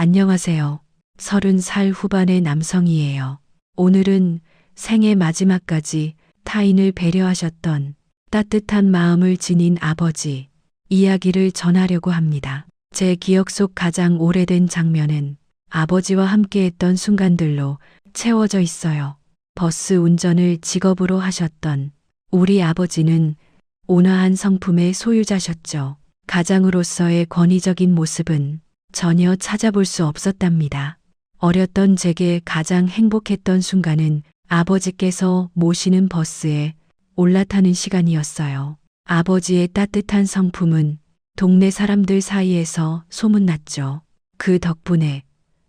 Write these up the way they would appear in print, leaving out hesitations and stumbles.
안녕하세요. 30살 후반의 남성이에요. 오늘은 생애 마지막까지 타인을 배려하셨던 따뜻한 마음을 지닌 아버지 이야기를 전하려고 합니다. 제 기억 속 가장 오래된 장면은 아버지와 함께했던 순간들로 채워져 있어요. 버스 운전을 직업으로 하셨던 우리 아버지는 온화한 성품의 소유자셨죠. 가장으로서의 권위적인 모습은 전혀 찾아볼 수 없었답니다. 어렸던 제게 가장 행복했던 순간은 아버지께서 모시는 버스에 올라타는 시간이었어요. 아버지의 따뜻한 성품은 동네 사람들 사이에서 소문났죠. 그 덕분에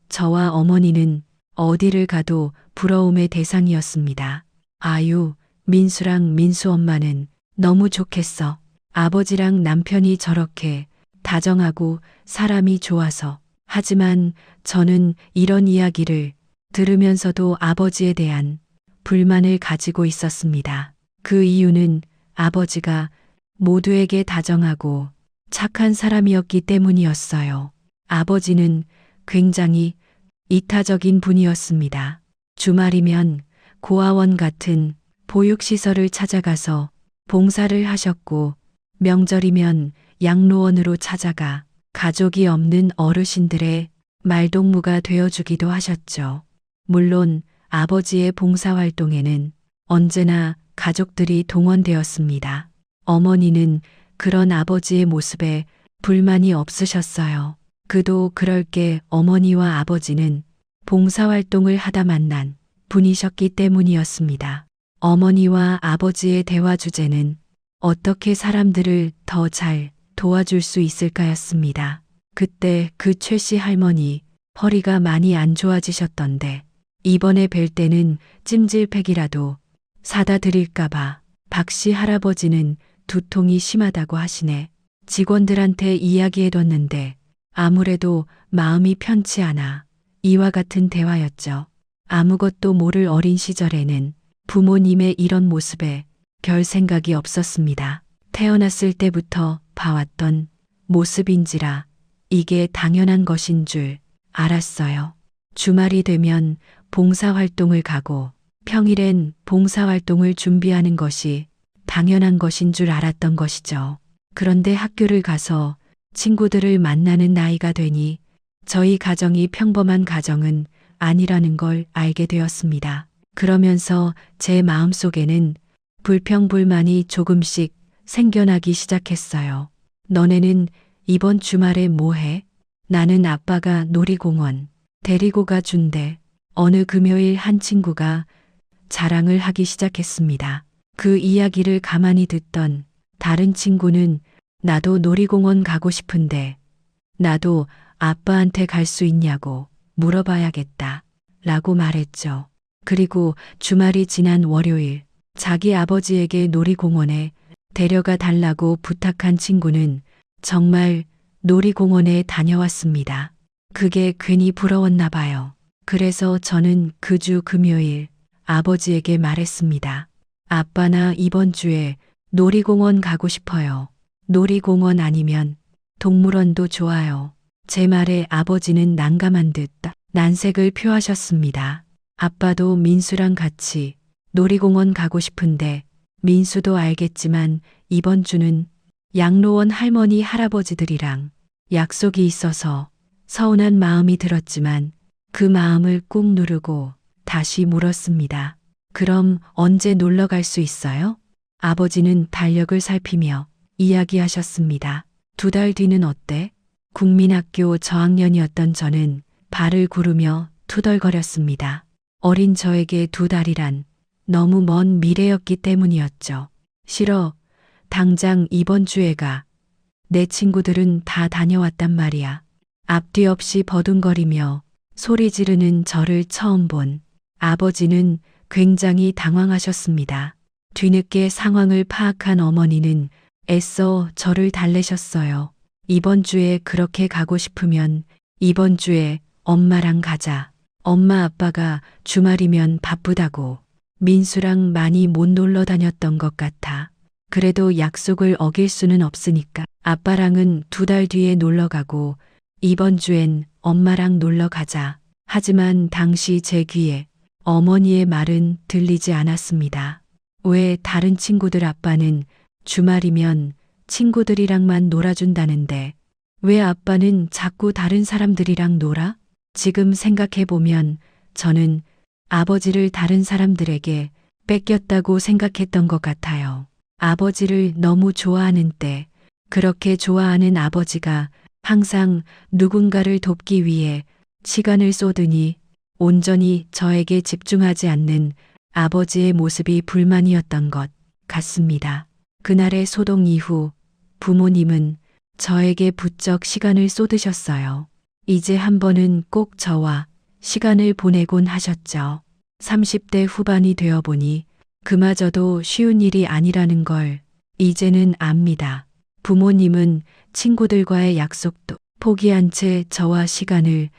저와 어머니는 어디를 가도 부러움의 대상이었습니다. 아유, 민수랑 민수 엄마는 너무 좋겠어. 아버지랑 남편이 저렇게 다정하고 사람이 좋아서. 하지만 저는 이런 이야기를 들으면서도 아버지에 대한 불만을 가지고 있었습니다. 그 이유는 아버지가 모두에게 다정하고 착한 사람이었기 때문이었어요. 아버지는 굉장히 이타적인 분이었습니다. 주말이면 고아원 같은 보육시설을 찾아가서 봉사를 하셨고, 명절이면 양로원으로 찾아가 가족이 없는 어르신들의 말동무가 되어주기도 하셨죠. 물론 아버지의 봉사활동에는 언제나 가족들이 동원되었습니다. 어머니는 그런 아버지의 모습에 불만이 없으셨어요. 그도 그럴 게 어머니와 아버지는 봉사활동을 하다 만난 분이셨기 때문이었습니다. 어머니와 아버지의 대화 주제는 어떻게 사람들을 더 잘 도와줄 수 있을까였습니다. 그때 그 최 씨 할머니 허리가 많이 안 좋아지셨던데 이번에 뵐 때는 찜질팩이라도 사다 드릴까봐 박 씨 할아버지는 두통이 심하다고 하시네. 직원들한테 이야기해뒀는데 아무래도 마음이 편치 않아. 이와 같은 대화였죠. 아무것도 모를 어린 시절에는 부모님의 이런 모습에 별 생각이 없었습니다. 태어났을 때부터 봐왔던 모습인지라 이게 당연한 것인 줄 알았어요. 주말이 되면 봉사활동을 가고 평일엔 봉사활동을 준비하는 것이 당연한 것인 줄 알았던 것이죠. 그런데 학교를 가서 친구들을 만나는 나이가 되니 저희 가정이 평범한 가정은 아니라는 걸 알게 되었습니다. 그러면서 제 마음속에는 불평불만이 조금씩 생겨나기 시작했어요. 너네는 이번 주말에 뭐 해? 나는 아빠가 놀이공원 데리고 가준대. 어느 금요일 한 친구가 자랑을 하기 시작했습니다. 그 이야기를 가만히 듣던 다른 친구는 나도 놀이공원 가고 싶은데 나도 아빠한테 갈 수 있냐고 물어봐야겠다 라고 말했죠. 그리고 주말이 지난 월요일 자기 아버지에게 놀이공원에 데려가 달라고 부탁한 친구는 정말 놀이공원에 다녀왔습니다. 그게 괜히 부러웠나 봐요. 그래서 저는 그 주 금요일 아버지에게 말했습니다. 아빠 나 이번 주에 놀이공원 가고 싶어요. 놀이공원 아니면 동물원도 좋아요. 제 말에 아버지는 난감한 듯 난색을 표하셨습니다. 아빠도 민수랑 같이 놀이공원 가고 싶은데 민수도 알겠지만 이번 주는 양로원 할머니 할아버지들이랑 약속이 있어서 서운한 마음이 들었지만 그 마음을 꾹 누르고 다시 물었습니다. 그럼 언제 놀러 갈 수 있어요? 아버지는 달력을 살피며 이야기하셨습니다. 2달 뒤는 어때? 국민학교 저학년이었던 저는 발을 구르며 투덜거렸습니다. 어린 저에게 2달이란 너무 먼 미래였기 때문이었죠. 싫어. 당장 이번 주에 가. 내 친구들은 다 다녀왔단 말이야. 앞뒤 없이 버둥거리며 소리 지르는 저를 처음 본 아버지는 굉장히 당황하셨습니다. 뒤늦게 상황을 파악한 어머니는 애써 저를 달래셨어요. 이번 주에 그렇게 가고 싶으면 이번 주에 엄마랑 가자. 엄마 아빠가 주말이면 바쁘다고. 민수랑 많이 못 놀러 다녔던 것 같아. 그래도 약속을 어길 수는 없으니까 아빠랑은 2달 뒤에 놀러 가고 이번 주엔 엄마랑 놀러 가자. 하지만 당시 제 귀에 어머니의 말은 들리지 않았습니다. 왜 다른 친구들 아빠는 주말이면 친구들이랑만 놀아준다는데 왜 아빠는 자꾸 다른 사람들이랑 놀아? 지금 생각해보면 저는 아버지를 다른 사람들에게 뺏겼다고 생각했던 것 같아요. 아버지를 너무 좋아하는 때 그렇게 좋아하는 아버지가 항상 누군가를 돕기 위해 시간을 쏟으니 온전히 저에게 집중하지 않는 아버지의 모습이 불만이었던 것 같습니다. 그날의 소동 이후 부모님은 저에게 부쩍 시간을 쏟으셨어요. 이제 한 번은 꼭 저와 시간을 보내곤 하셨죠. 30대 후반이 되어 보니 그마저도 쉬운 일이 아니라는 걸 이제는 압니다. 부모님은 친구들과의 약속도 포기한 채 저와 시간을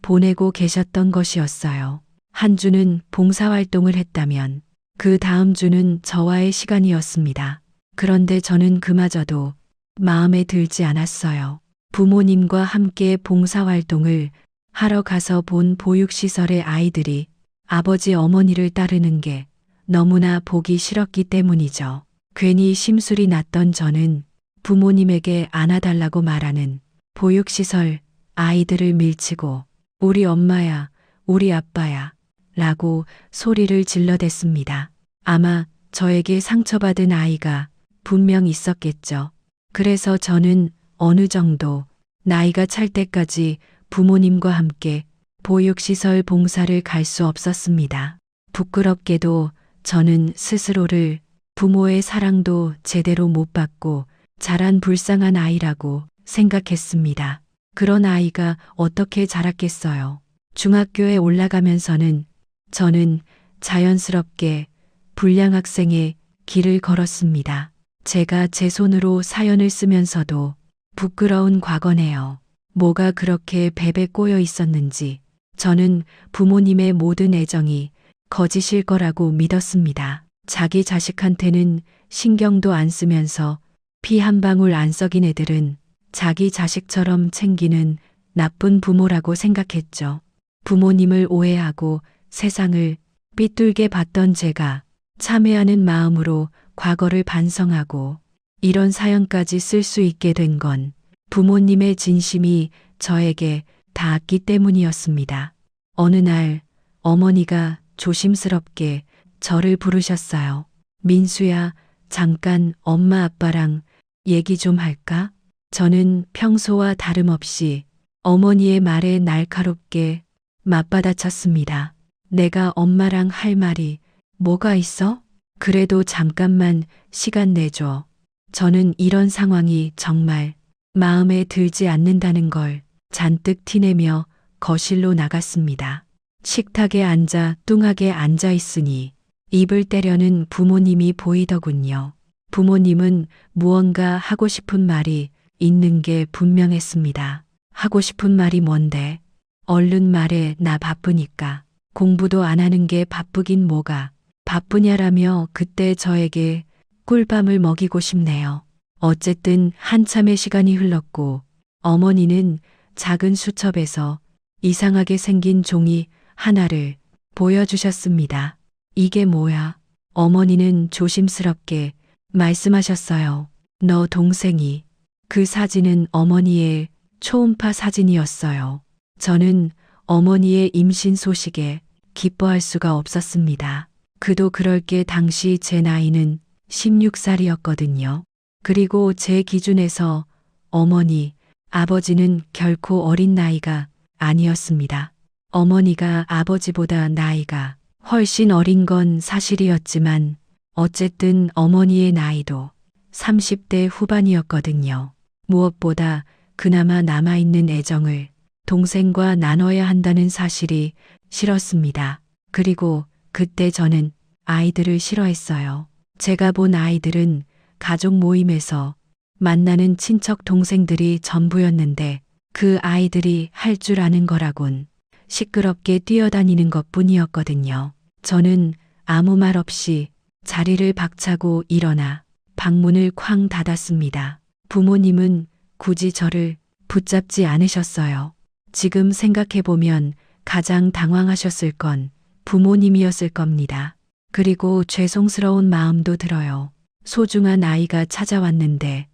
보내고 계셨던 것이었어요. 한 주는 봉사활동을 했다면 그 다음 주는 저와의 시간이었습니다. 그런데 저는 그마저도 마음에 들지 않았어요. 부모님과 함께 봉사활동을 하러 가서 본 보육시설의 아이들이 아버지 어머니를 따르는 게 너무나 보기 싫었기 때문이죠. 괜히 심술이 났던 저는 부모님에게 안아달라고 말하는 보육시설 아이들을 밀치고 우리 엄마야, 우리 아빠야 라고 소리를 질러댔습니다. 아마 저에게 상처받은 아이가 분명 있었겠죠. 그래서 저는 어느 정도 나이가 찰 때까지 부모님과 함께 보육시설 봉사를 갈 수 없었습니다. 부끄럽게도 저는 스스로를 부모의 사랑도 제대로 못 받고 자란 불쌍한 아이라고 생각했습니다. 그런 아이가 어떻게 자랐겠어요. 중학교에 올라가면서는 저는 자연스럽게 불량 학생의 길을 걸었습니다. 제가 제 손으로 사연을 쓰면서도 부끄러운 과거네요. 뭐가 그렇게 배배 꼬여 있었는지 저는 부모님의 모든 애정이 거짓일 거라고 믿었습니다. 자기 자식한테는 신경도 안 쓰면서 피 한 방울 안 썩인 애들은 자기 자식처럼 챙기는 나쁜 부모라고 생각했죠. 부모님을 오해하고 세상을 삐뚤게 봤던 제가 참회하는 마음으로 과거를 반성하고 이런 사연까지 쓸 수 있게 된 건 부모님의 진심이 저에게 닿았기 때문이었습니다. 어느 날 어머니가 조심스럽게 저를 부르셨어요. 민수야, 잠깐 엄마 아빠랑 얘기 좀 할까? 저는 평소와 다름없이 어머니의 말에 날카롭게 맞받아쳤습니다. 내가 엄마랑 할 말이 뭐가 있어? 그래도 잠깐만 시간 내줘. 저는 이런 상황이 정말 마음에 들지 않는다는 걸 잔뜩 티내며 거실로 나갔습니다. 식탁에 앉아 뚱하게 앉아 있으니 입을 때려는 부모님이 보이더군요. 부모님은 무언가 하고 싶은 말이 있는 게 분명했습니다. 하고 싶은 말이 뭔데? 얼른 말해, 나 바쁘니까. 공부도 안 하는 게 바쁘긴 뭐가 바쁘냐라며 그때 저에게 꿀밤을 먹이고 싶네요. 어쨌든 한참의 시간이 흘렀고 어머니는 작은 수첩에서 이상하게 생긴 종이 하나를 보여주셨습니다. 이게 뭐야? 어머니는 조심스럽게 말씀하셨어요. 너 동생이. 그 사진은 어머니의 초음파 사진이었어요. 저는 어머니의 임신 소식에 기뻐할 수가 없었습니다. 그도 그럴 게 당시 제 나이는 16살이었거든요. 그리고 제 기준에서 어머니, 아버지는 결코 어린 나이가 아니었습니다. 어머니가 아버지보다 나이가 훨씬 어린 건 사실이었지만 어쨌든 어머니의 나이도 30대 후반이었거든요. 무엇보다 그나마 남아있는 애정을 동생과 나눠야 한다는 사실이 싫었습니다. 그리고 그때 저는 아이들을 싫어했어요. 제가 본 아이들은 가족 모임에서 만나는 친척 동생들이 전부였는데 그 아이들이 할 줄 아는 거라곤 시끄럽게 뛰어다니는 것뿐이었거든요. 저는 아무 말 없이 자리를 박차고 일어나 방문을 쾅 닫았습니다. 부모님은 굳이 저를 붙잡지 않으셨어요. 지금 생각해보면 가장 당황하셨을 건 부모님이었을 겁니다. 그리고 죄송스러운 마음도 들어요. 소중한 아이가 찾아왔는데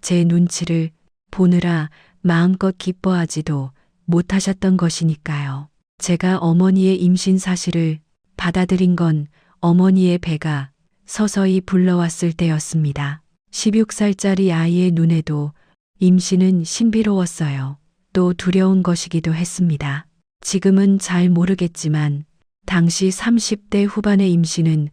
제 눈치를 보느라 마음껏 기뻐하지도 못하셨던 것이니까요. 제가 어머니의 임신 사실을 받아들인 건 어머니의 배가 서서히 불러왔을 때였습니다. 16살짜리 아이의 눈에도 임신은 신비로웠어요. 또 두려운 것이기도 했습니다. 지금은 잘 모르겠지만 당시 30대 후반의 임신은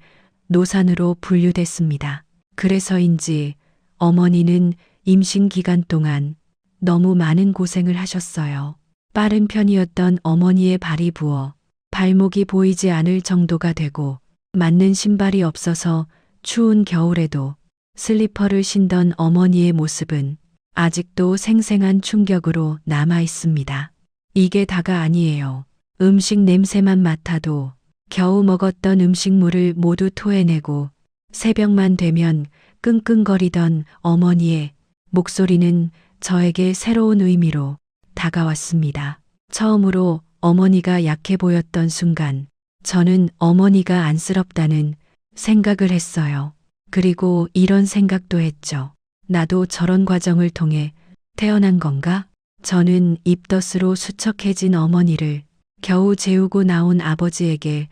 노산으로 분류됐습니다. 그래서인지 어머니는 임신 기간 동안 너무 많은 고생을 하셨어요. 빠른 편이었던 어머니의 발이 부어 발목이 보이지 않을 정도가 되고 맞는 신발이 없어서 추운 겨울에도 슬리퍼를 신던 어머니의 모습은 아직도 생생한 충격으로 남아 있습니다. 이게 다가 아니에요. 음식 냄새만 맡아도 겨우 먹었던 음식물을 모두 토해내고 새벽만 되면 끙끙거리던 어머니의 목소리는 저에게 새로운 의미로 다가왔습니다. 처음으로 어머니가 약해 보였던 순간 저는 어머니가 안쓰럽다는 생각을 했어요. 그리고 이런 생각도 했죠. 나도 저런 과정을 통해 태어난 건가? 저는 입덧으로 수척해진 어머니를 겨우 재우고 나온 아버지에게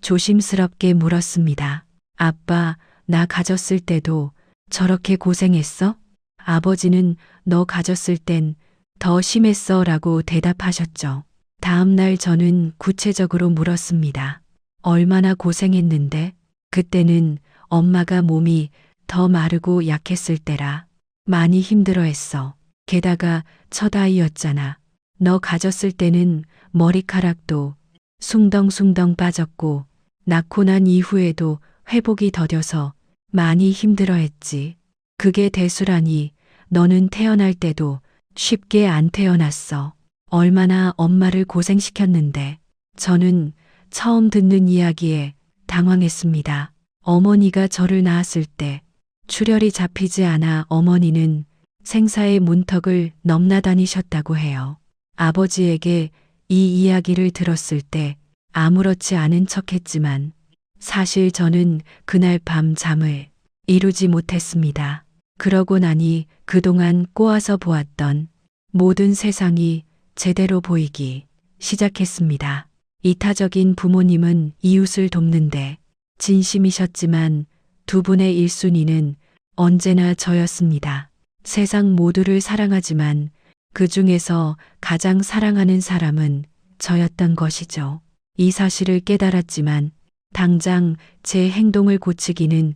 조심스럽게 물었습니다. 아빠, 나 가졌을 때도 저렇게 고생했어? 아버지는 너 가졌을 땐 더 심했어 라고 대답하셨죠. 다음 날 저는 구체적으로 물었습니다. 얼마나 고생했는데? 그때는 엄마가 몸이 더 마르고 약했을 때라 많이 힘들어했어. 게다가 첫 아이였잖아. 너 가졌을 때는 머리카락도 숭덩숭덩 빠졌고 낳고 난 이후에도 회복이 더뎌서 많이 힘들어했지. 그게 대수라니 너는 태어날 때도 쉽게 안 태어났어. 얼마나 엄마를 고생시켰는데. 저는 처음 듣는 이야기에 당황했습니다. 어머니가 저를 낳았을 때 출혈이 잡히지 않아 어머니는 생사의 문턱을 넘나다니셨다고 해요. 아버지에게 이 이야기를 들었을 때 아무렇지 않은 척했지만 사실 저는 그날 밤 잠을 이루지 못했습니다. 그러고 나니 그동안 꼬아서 보았던 모든 세상이 제대로 보이기 시작했습니다. 이타적인 부모님은 이웃을 돕는데 진심이셨지만 두 분의 1순위는 언제나 저였습니다. 세상 모두를 사랑하지만 그 중에서 가장 사랑하는 사람은 저였던 것이죠. 이 사실을 깨달았지만 당장 제 행동을 고치기는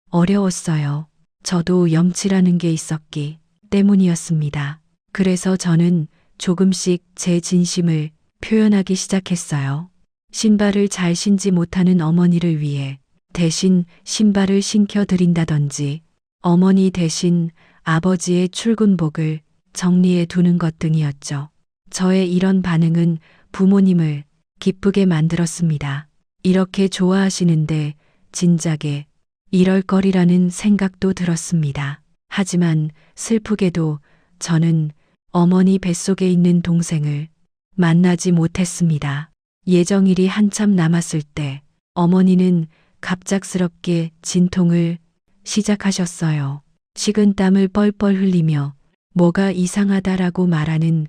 어려웠어요. 저도 염치라는 게 있었기 때문이었습니다. 그래서 저는 조금씩 제 진심을 표현하기 시작했어요. 신발을 잘 신지 못하는 어머니를 위해 대신 신발을 신겨 드린다든지 어머니 대신 아버지의 출근복을 정리해 두는 것 등이었죠. 저의 이런 반응은 부모님을 기쁘게 만들었습니다. 이렇게 좋아하시는데 진작에 이럴 거리라는 생각도 들었습니다. 하지만 슬프게도 저는 어머니 뱃속에 있는 동생을 만나지 못했습니다. 예정일이 한참 남았을 때 어머니는 갑작스럽게 진통을 시작하셨어요. 식은땀을 뻘뻘 흘리며 뭐가 이상하다라고 말하는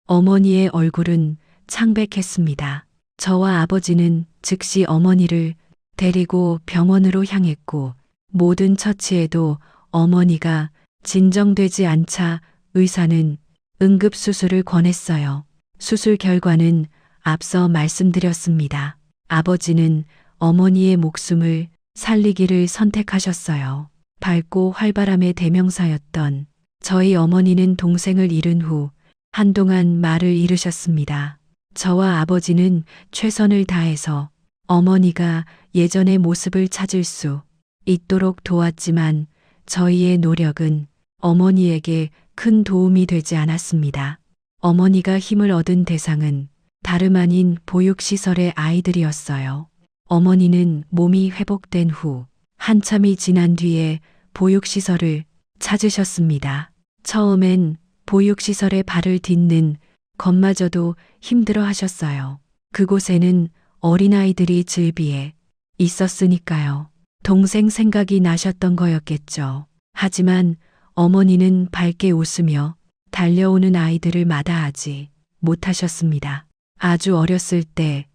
어머니의 얼굴은 창백했습니다. 저와 아버지는 즉시 어머니를 데리고 병원으로 향했고 모든 처치에도 어머니가 진정되지 않자 의사는 응급수술을 권했어요. 수술 결과는 앞서 말씀드렸습니다. 아버지는 어머니의 목숨을 살리기를 선택하셨어요. 밝고 활발함의 대명사였던 저희 어머니는 동생을 잃은 후 한동안 말을 잃으셨습니다. 저와 아버지는 최선을 다해서 어머니가 예전의 모습을 찾을 수 있도록 도왔지만 저희의 노력은 어머니에게 큰 도움이 되지 않았습니다. 어머니가 힘을 얻은 대상은 다름 아닌 보육시설의 아이들이었어요. 어머니는 몸이 회복된 후 한참이 지난 뒤에 보육시설을 찾으셨습니다. 처음엔 보육시설에 발을 딛는 것마저도 힘들어 하셨어요. 그곳에는 어린아이들이 즐비해 있었으니까요. 동생 생각이 나셨던 거였겠죠. 하지만 어머니는 밝게 웃으며 달려오는 아이들을 마다하지 못하셨습니다. 아주 어렸을 때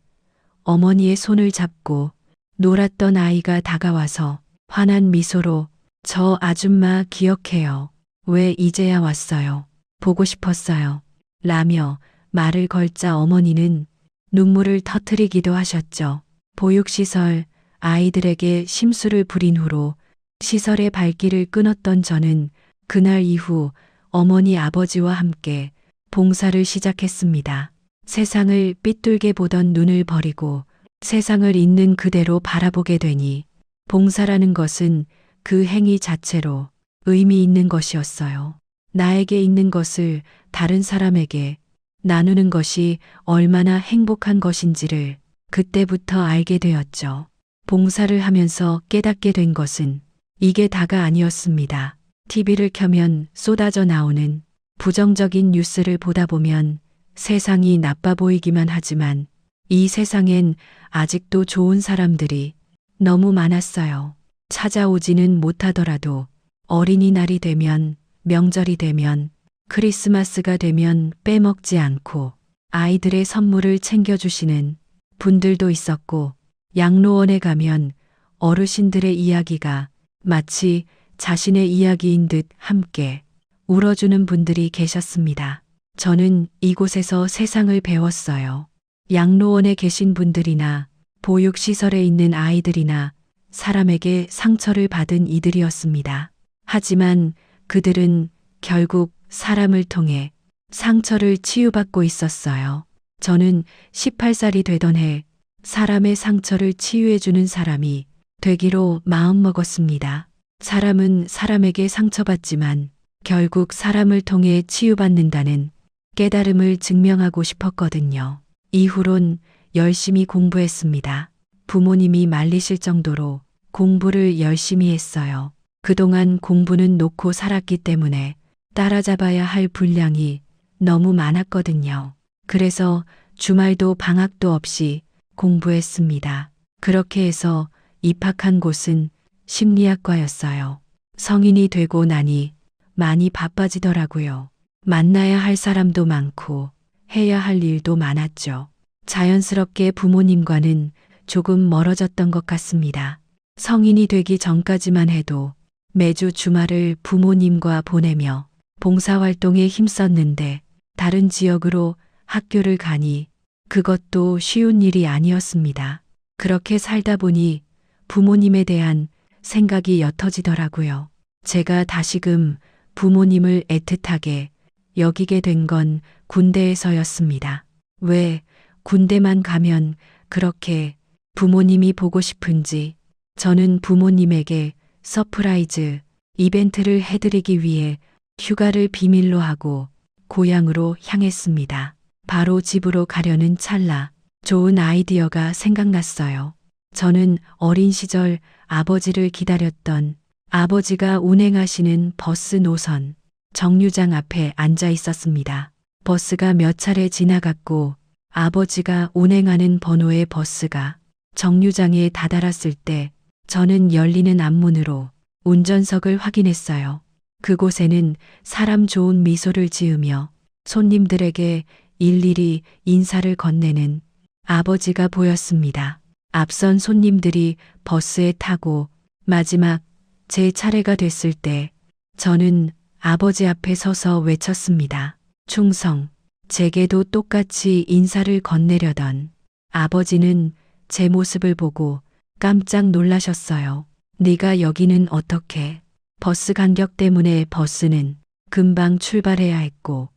어머니의 손을 잡고 놀았던 아이가 다가와서 환한 미소로 저 아줌마 기억해요. 왜 이제야 왔어요? 보고 싶었어요. 라며 말을 걸자 어머니는 눈물을 터뜨리기도 하셨죠. 보육시설 아이들에게 심술을 부린 후로 시설의 발길을 끊었던 저는 그날 이후 어머니 아버지와 함께 봉사를 시작했습니다. 세상을 삐뚤게 보던 눈을 버리고 세상을 있는 그대로 바라보게 되니 봉사라는 것은 그 행위 자체로 의미 있는 것이었어요. 나에게 있는 것을 다른 사람에게 나누는 것이 얼마나 행복한 것인지를 그때부터 알게 되었죠. 봉사를 하면서 깨닫게 된 것은 이게 다가 아니었습니다. TV를 켜면 쏟아져 나오는 부정적인 뉴스를 보다 보면 세상이 나빠 보이기만 하지만 이 세상엔 아직도 좋은 사람들이 너무 많았어요. 찾아오지는 못하더라도 어린이날이 되면, 명절이 되면, 크리스마스가 되면 빼먹지 않고 아이들의 선물을 챙겨주시는 분들도 있었고, 양로원에 가면 어르신들의 이야기가 마치 자신의 이야기인 듯 함께 울어주는 분들이 계셨습니다. 저는 이곳에서 세상을 배웠어요. 양로원에 계신 분들이나 보육시설에 있는 아이들이나 사람에게 상처를 받은 이들이었습니다. 하지만 그들은 결국 사람을 통해 상처를 치유받고 있었어요. 저는 18살이 되던 해 사람의 상처를 치유해주는 사람이 되기로 마음먹었습니다. 사람은 사람에게 상처받지만 결국 사람을 통해 치유받는다는 깨달음을 증명하고 싶었거든요. 이후론 열심히 공부했습니다. 부모님이 말리실 정도로 공부를 열심히 했어요. 그동안 공부는 놓고 살았기 때문에 따라잡아야 할 분량이 너무 많았거든요. 그래서 주말도 방학도 없이 공부했습니다. 그렇게 해서 입학한 곳은 심리학과였어요. 성인이 되고 나니 많이 바빠지더라고요. 만나야 할 사람도 많고 해야 할 일도 많았죠. 자연스럽게 부모님과는 조금 멀어졌던 것 같습니다. 성인이 되기 전까지만 해도 매주 주말을 부모님과 보내며 봉사활동에 힘썼는데 다른 지역으로 학교를 가니 그것도 쉬운 일이 아니었습니다. 그렇게 살다 보니 부모님에 대한 생각이 옅어지더라고요. 제가 다시금 부모님을 애틋하게 여기게 된 건 군대에서였습니다. 왜 군대만 가면 그렇게 부모님이 보고 싶은지 저는 부모님에게 서프라이즈 이벤트를 해드리기 위해 휴가를 비밀로 하고 고향으로 향했습니다. 바로 집으로 가려는 찰나 좋은 아이디어가 생각났어요. 저는 어린 시절 아버지를 기다렸던 아버지가 운행하시는 버스 노선 정류장 앞에 앉아 있었습니다. 버스가 몇 차례 지나갔고 아버지가 운행하는 번호의 버스가 정류장에 다다랐을 때 저는 열리는 앞문으로 운전석을 확인했어요. 그곳에는 사람 좋은 미소를 지으며 손님들에게 일일이 인사를 건네는 아버지가 보였습니다. 앞선 손님들이 버스에 타고 마지막 제 차례가 됐을 때 저는 아버지 앞에 서서 외쳤습니다. 충성. 제게도 똑같이 인사를 건네려던 아버지는 제 모습을 보고 깜짝 놀라셨어요. 네가 여기는 어떻게? 버스 간격 때문에 버스는 금방 출발해야 했고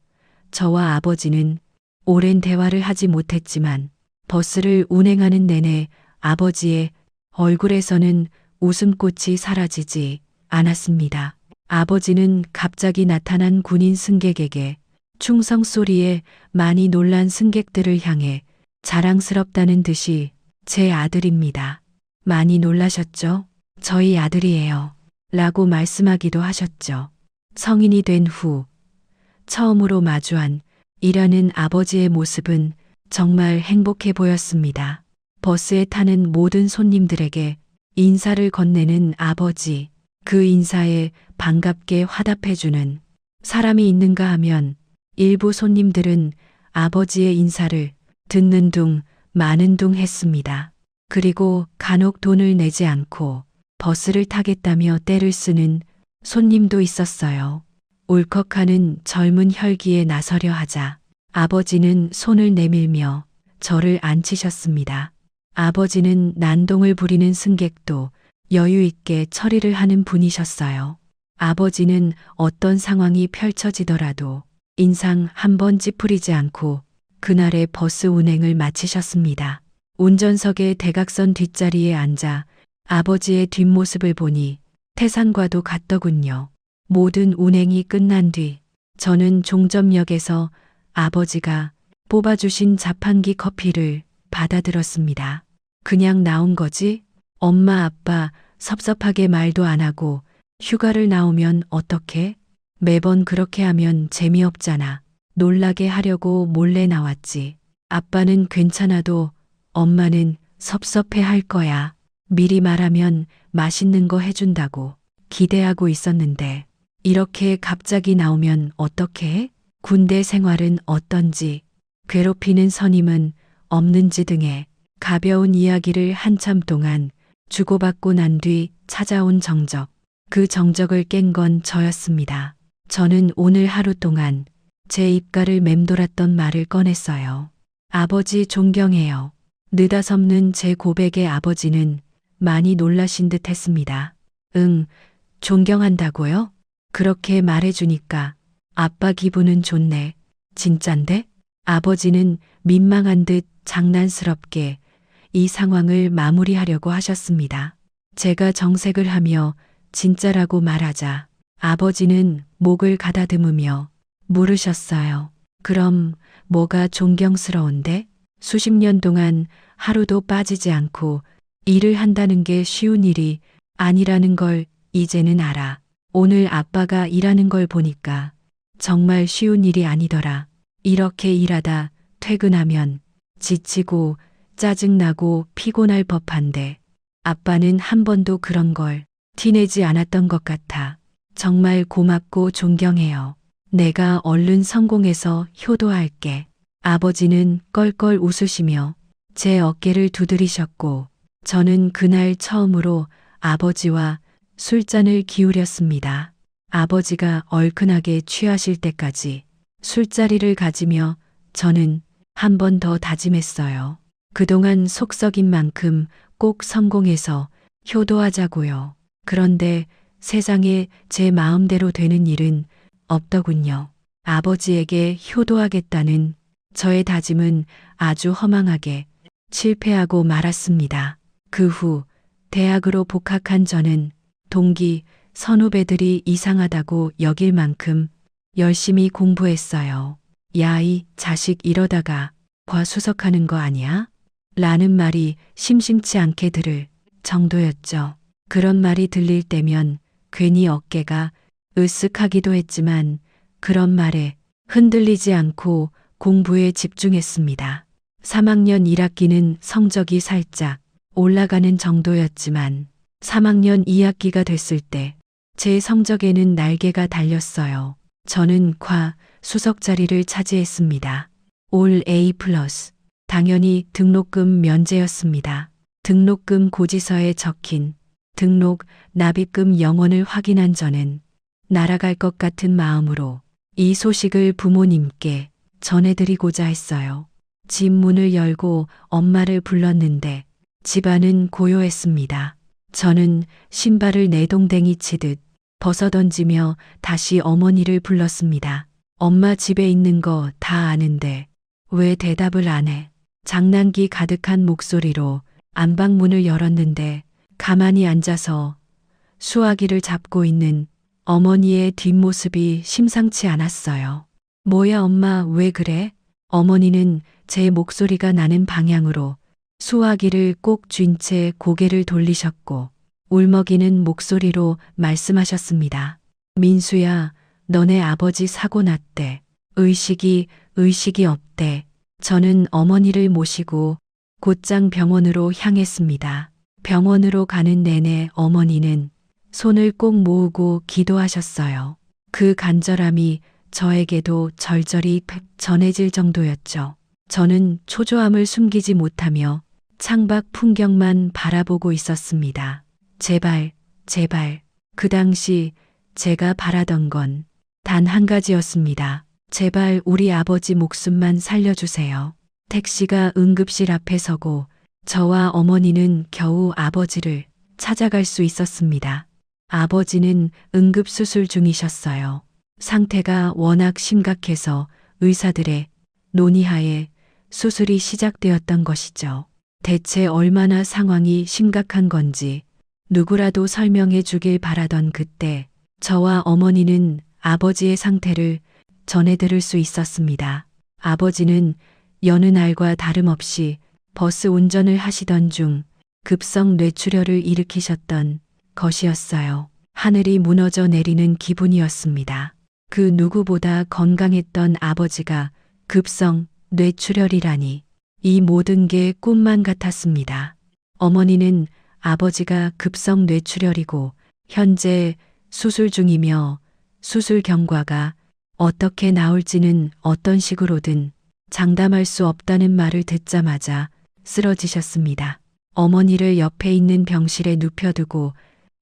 저와 아버지는 오랜 대화를 하지 못했지만 버스를 운행하는 내내 아버지의 얼굴에서는 웃음꽃이 사라지지 않았습니다. 아버지는 갑자기 나타난 군인 승객에게 충성 소리에 많이 놀란 승객들을 향해 자랑스럽다는 듯이 제 아들입니다. 많이 놀라셨죠? 저희 아들이에요. 라고 말씀하기도 하셨죠. 성인이 된 후 처음으로 마주한 일하는 아버지의 모습은 정말 행복해 보였습니다. 버스에 타는 모든 손님들에게 인사를 건네는 아버지, 그 인사에 반갑게 화답해주는 사람이 있는가 하면 일부 손님들은 아버지의 인사를 듣는 둥 마는 둥 했습니다. 그리고 간혹 돈을 내지 않고 버스를 타겠다며 떼를 쓰는 손님도 있었어요. 울컥하는 젊은 혈기에 나서려 하자 아버지는 손을 내밀며 저를 앉히셨습니다. 아버지는 난동을 부리는 승객도 여유 있게 처리를 하는 분이셨어요. 아버지는 어떤 상황이 펼쳐지더라도 인상 한 번 찌푸리지 않고 그날의 버스 운행을 마치셨습니다. 운전석의 대각선 뒷자리에 앉아 아버지의 뒷모습을 보니 태산과도 같더군요. 모든 운행이 끝난 뒤 저는 종점역에서 아버지가 뽑아주신 자판기 커피를 받아들었습니다. 그냥 나온 거지? 엄마 아빠 섭섭하게 말도 안 하고 휴가를 나오면 어떡해? 매번 그렇게 하면 재미없잖아. 놀라게 하려고 몰래 나왔지. 아빠는 괜찮아도 엄마는 섭섭해 할 거야. 미리 말하면 맛있는 거 해준다고 기대하고 있었는데 이렇게 갑자기 나오면 어떡해? 군대 생활은 어떤지, 괴롭히는 선임은 없는지 등의 가벼운 이야기를 한참 동안 주고받고 난 뒤 찾아온 정적. 그 정적을 깬 건 저였습니다. 저는 오늘 하루 동안 제 입가를 맴돌았던 말을 꺼냈어요. 아버지 존경해요. 느닷없는 제 고백에 아버지는 많이 놀라신 듯 했습니다. 응, 존경한다고요? 그렇게 말해주니까 아빠 기분은 좋네. 진짠데? 아버지는 민망한 듯 장난스럽게 이 상황을 마무리하려고 하셨습니다. 제가 정색을 하며 진짜라고 말하자 아버지는 목을 가다듬으며 물으셨어요. 그럼 뭐가 존경스러운데? 수십 년 동안 하루도 빠지지 않고 일을 한다는 게 쉬운 일이 아니라는 걸 이제는 알아. 오늘 아빠가 일하는 걸 보니까 정말 쉬운 일이 아니더라. 이렇게 일하다 퇴근하면 지치고 짜증나고 피곤할 법한데 아빠는 한 번도 그런 걸 티내지 않았던 것 같아. 정말 고맙고 존경해요. 내가 얼른 성공해서 효도할게. 아버지는 껄껄 웃으시며 제 어깨를 두드리셨고 저는 그날 처음으로 아버지와 술잔을 기울였습니다. 아버지가 얼큰하게 취하실 때까지 술자리를 가지며 저는 한 번 더 다짐했어요. 그동안 속썩인 만큼 꼭 성공해서 효도하자고요. 그런데 세상에 제 마음대로 되는 일은 없더군요. 아버지에게 효도하겠다는 저의 다짐은 아주 허망하게 실패하고 말았습니다. 그 후 대학으로 복학한 저는 동기, 선후배들이 이상하다고 여길 만큼 열심히 공부했어요. 야, 이 자식 이러다가 과수석하는 거 아니야? 라는 말이 심심치 않게 들을 정도였죠. 그런 말이 들릴 때면 괜히 어깨가 으쓱하기도 했지만 그런 말에 흔들리지 않고 공부에 집중했습니다. 3학년 1학기는 성적이 살짝 올라가는 정도였지만 3학년 2학기가 됐을 때 제 성적에는 날개가 달렸어요. 저는 수석 자리를 차지했습니다. 올 A+. 당연히 등록금 면제였습니다. 등록금 고지서에 적힌 등록 납입금 영원을 확인한 저는 날아갈 것 같은 마음으로 이 소식을 부모님께 전해드리고자 했어요. 집 문을 열고 엄마를 불렀는데 집안은 고요했습니다. 저는 신발을 내동댕이 치듯 벗어던지며 다시 어머니를 불렀습니다. 엄마 집에 있는 거 다 아는데 왜 대답을 안 해? 장난기 가득한 목소리로 안방문을 열었는데 가만히 앉아서 수화기를 잡고 있는 어머니의 뒷모습이 심상치 않았어요. 뭐야 엄마 왜 그래? 어머니는 제 목소리가 나는 방향으로 수화기를 꼭 쥔 채 고개를 돌리셨고 울먹이는 목소리로 말씀하셨습니다. 민수야, 너네 아버지 사고 났대. 의식이 없대. 저는 어머니를 모시고 곧장 병원으로 향했습니다. 병원으로 가는 내내 어머니는 손을 꼭 모으고 기도하셨어요. 그 간절함이 저에게도 절절히 전해질 정도였죠. 저는 초조함을 숨기지 못하며 창밖 풍경만 바라보고 있었습니다. 제발, 제발. 그 당시 제가 바라던 건 단 한 가지였습니다. 제발 우리 아버지 목숨만 살려주세요. 택시가 응급실 앞에 서고 저와 어머니는 겨우 아버지를 찾아갈 수 있었습니다. 아버지는 응급수술 중이셨어요. 상태가 워낙 심각해서 의사들의 논의하에 수술이 시작되었던 것이죠. 대체 얼마나 상황이 심각한 건지 누구라도 설명해 주길 바라던 그때 저와 어머니는 아버지의 상태를 전해들을 수 있었습니다. 아버지는 여느 날과 다름없이 버스 운전을 하시던 중 급성 뇌출혈을 일으키셨던 것이었어요. 하늘이 무너져 내리는 기분이었습니다. 그 누구보다 건강했던 아버지가 급성 뇌출혈이라니 이 모든 게 꿈만 같았습니다. 어머니는 아버지가 급성 뇌출혈이고 현재 수술 중이며 수술 경과가 어떻게 나올지는 어떤 식으로든 장담할 수 없다는 말을 듣자마자 쓰러지셨습니다. 어머니를 옆에 있는 병실에 눕혀두고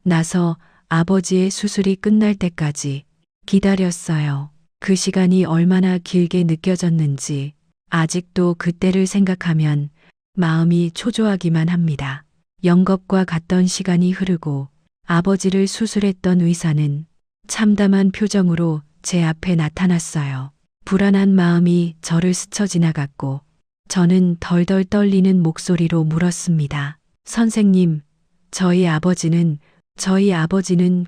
나서 아버지의 수술이 끝날 때까지 기다렸어요. 그 시간이 얼마나 길게 느껴졌는지 아직도 그때를 생각하면 마음이 초조하기만 합니다. 영겁과 같던 시간이 흐르고 아버지를 수술했던 의사는 참담한 표정으로 제 앞에 나타났어요. 불안한 마음이 저를 스쳐 지나갔고 저는 덜덜 떨리는 목소리로 물었습니다. 선생님, 저희 아버지는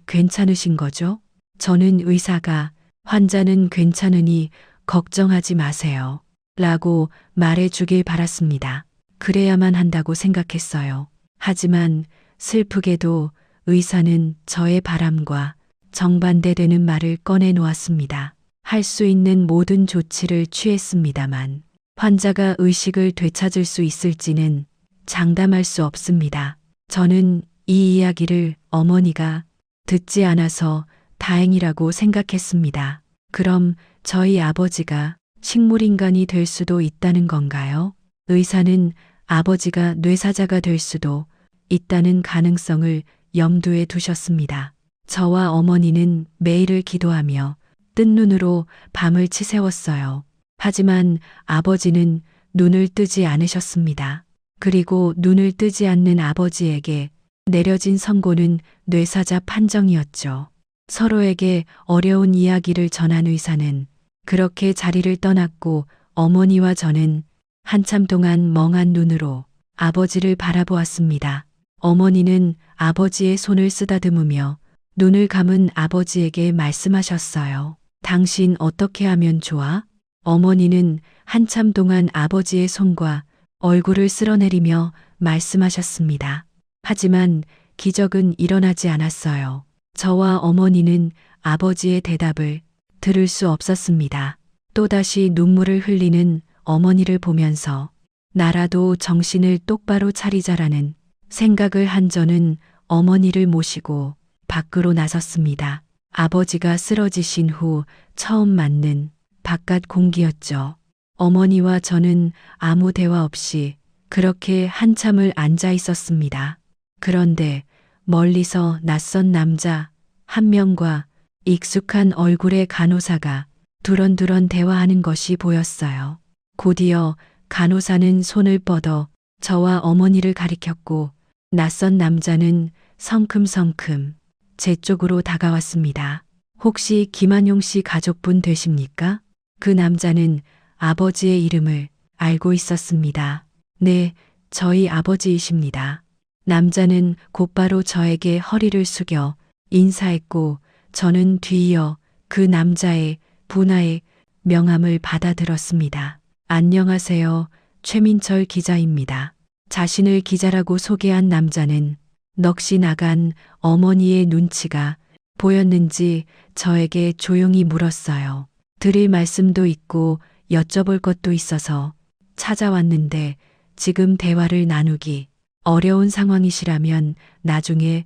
괜찮으신 거죠? 저는 의사가 환자는 괜찮으니 걱정하지 마세요. 라고 말해 주길 바랐습니다. 그래야만 한다고 생각했어요. 하지만 슬프게도 의사는 저의 바람과 정반대되는 말을 꺼내 놓았습니다. 할 수 있는 모든 조치를 취했습니다만 환자가 의식을 되찾을 수 있을지는 장담할 수 없습니다. 저는 이 이야기를 어머니가 듣지 않아서 다행이라고 생각했습니다. 그럼 저희 아버지가 식물인간이 될 수도 있다는 건가요? 의사는 아버지가 뇌사자가 될 수도 있다는 가능성을 염두에 두셨습니다. 저와 어머니는 매일을 기도하며 뜬 눈으로 밤을 치새웠어요. 하지만 아버지는 눈을 뜨지 않으셨습니다. 그리고 눈을 뜨지 않는 아버지에게 내려진 선고는 뇌사자 판정이었죠. 서로에게 어려운 이야기를 전한 의사는 그렇게 자리를 떠났고 어머니와 저는 한참 동안 멍한 눈으로 아버지를 바라보았습니다. 어머니는 아버지의 손을 쓰다듬으며 눈을 감은 아버지에게 말씀하셨어요. 당신 어떻게 하면 좋아? 어머니는 한참 동안 아버지의 손과 얼굴을 쓸어내리며 말씀하셨습니다. 하지만 기적은 일어나지 않았어요. 저와 어머니는 아버지의 대답을 들을 수 없었습니다. 또다시 눈물을 흘리는 어머니를 보면서 나라도 정신을 똑바로 차리자라는 생각을 한 저는 어머니를 모시고 밖으로 나섰습니다. 아버지가 쓰러지신 후 처음 맞는 바깥 공기였죠. 어머니와 저는 아무 대화 없이 그렇게 한참을 앉아 있었습니다. 그런데 멀리서 낯선 남자 한 명과 익숙한 얼굴의 간호사가 두런두런 대화하는 것이 보였어요. 곧이어 간호사는 손을 뻗어 저와 어머니를 가리켰고 낯선 남자는 성큼성큼 제 쪽으로 다가왔습니다. 혹시 김한용 씨 가족분 되십니까? 그 남자는 아버지의 이름을 알고 있었습니다. 네, 저희 아버지이십니다. 남자는 곧바로 저에게 허리를 숙여 인사했고 저는 뒤이어 그 남자의 분화의 명함을 받아들었습니다. 안녕하세요. 최민철 기자입니다. 자신을 기자라고 소개한 남자는 넋이 나간 어머니의 눈치가 보였는지 저에게 조용히 물었어요. 드릴 말씀도 있고 여쭤볼 것도 있어서 찾아왔는데 지금 대화를 나누기 어려운 상황이시라면 나중에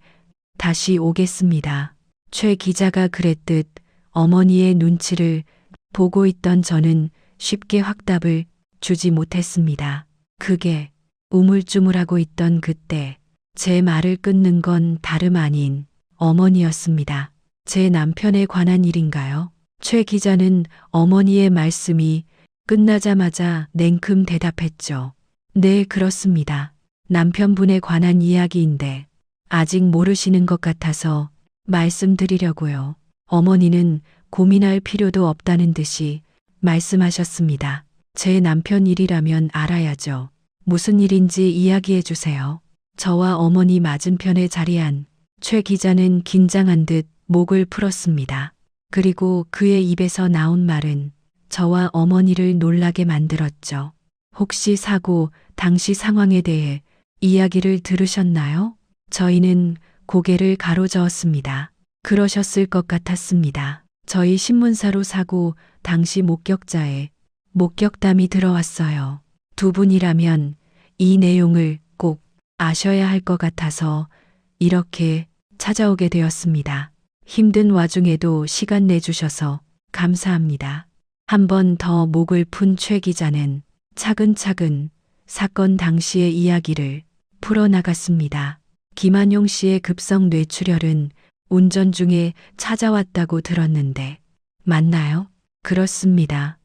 다시 오겠습니다. 최 기자가 그랬듯 어머니의 눈치를 보고 있던 저는 쉽게 확답을 주지 못했습니다. 그게 우물쭈물하고 있던 그때 제 말을 끊는 건 다름 아닌 어머니였습니다. 제 남편에 관한 일인가요? 최 기자는 어머니의 말씀이 끝나자마자 냉큼 대답했죠. 네, 그렇습니다. 남편분에 관한 이야기인데 아직 모르시는 것 같아서 말씀드리려고요. 어머니는 고민할 필요도 없다는 듯이 말씀하셨습니다. 제 남편 일이라면 알아야죠. 무슨 일인지 이야기해 주세요. 저와 어머니 맞은편에 자리한 최 기자는 긴장한 듯 목을 풀었습니다. 그리고 그의 입에서 나온 말은 저와 어머니를 놀라게 만들었죠. 혹시 사고 당시 상황에 대해 이야기를 들으셨나요? 저희는 고개를 가로저었습니다. 그러셨을 것 같았습니다. 저희 신문사로 사고 당시 목격자의 목격담이 들어왔어요. 두 분이라면 이 내용을 꼭 아셔야 할 것 같아서 이렇게 찾아오게 되었습니다. 힘든 와중에도 시간 내주셔서 감사합니다. 한 번 더 목을 푼 최 기자는 차근차근 사건 당시의 이야기를 풀어나갔습니다. 김한용 씨의 급성 뇌출혈은 운전 중에 찾아왔다고 들었는데 맞나요? 그렇습니다.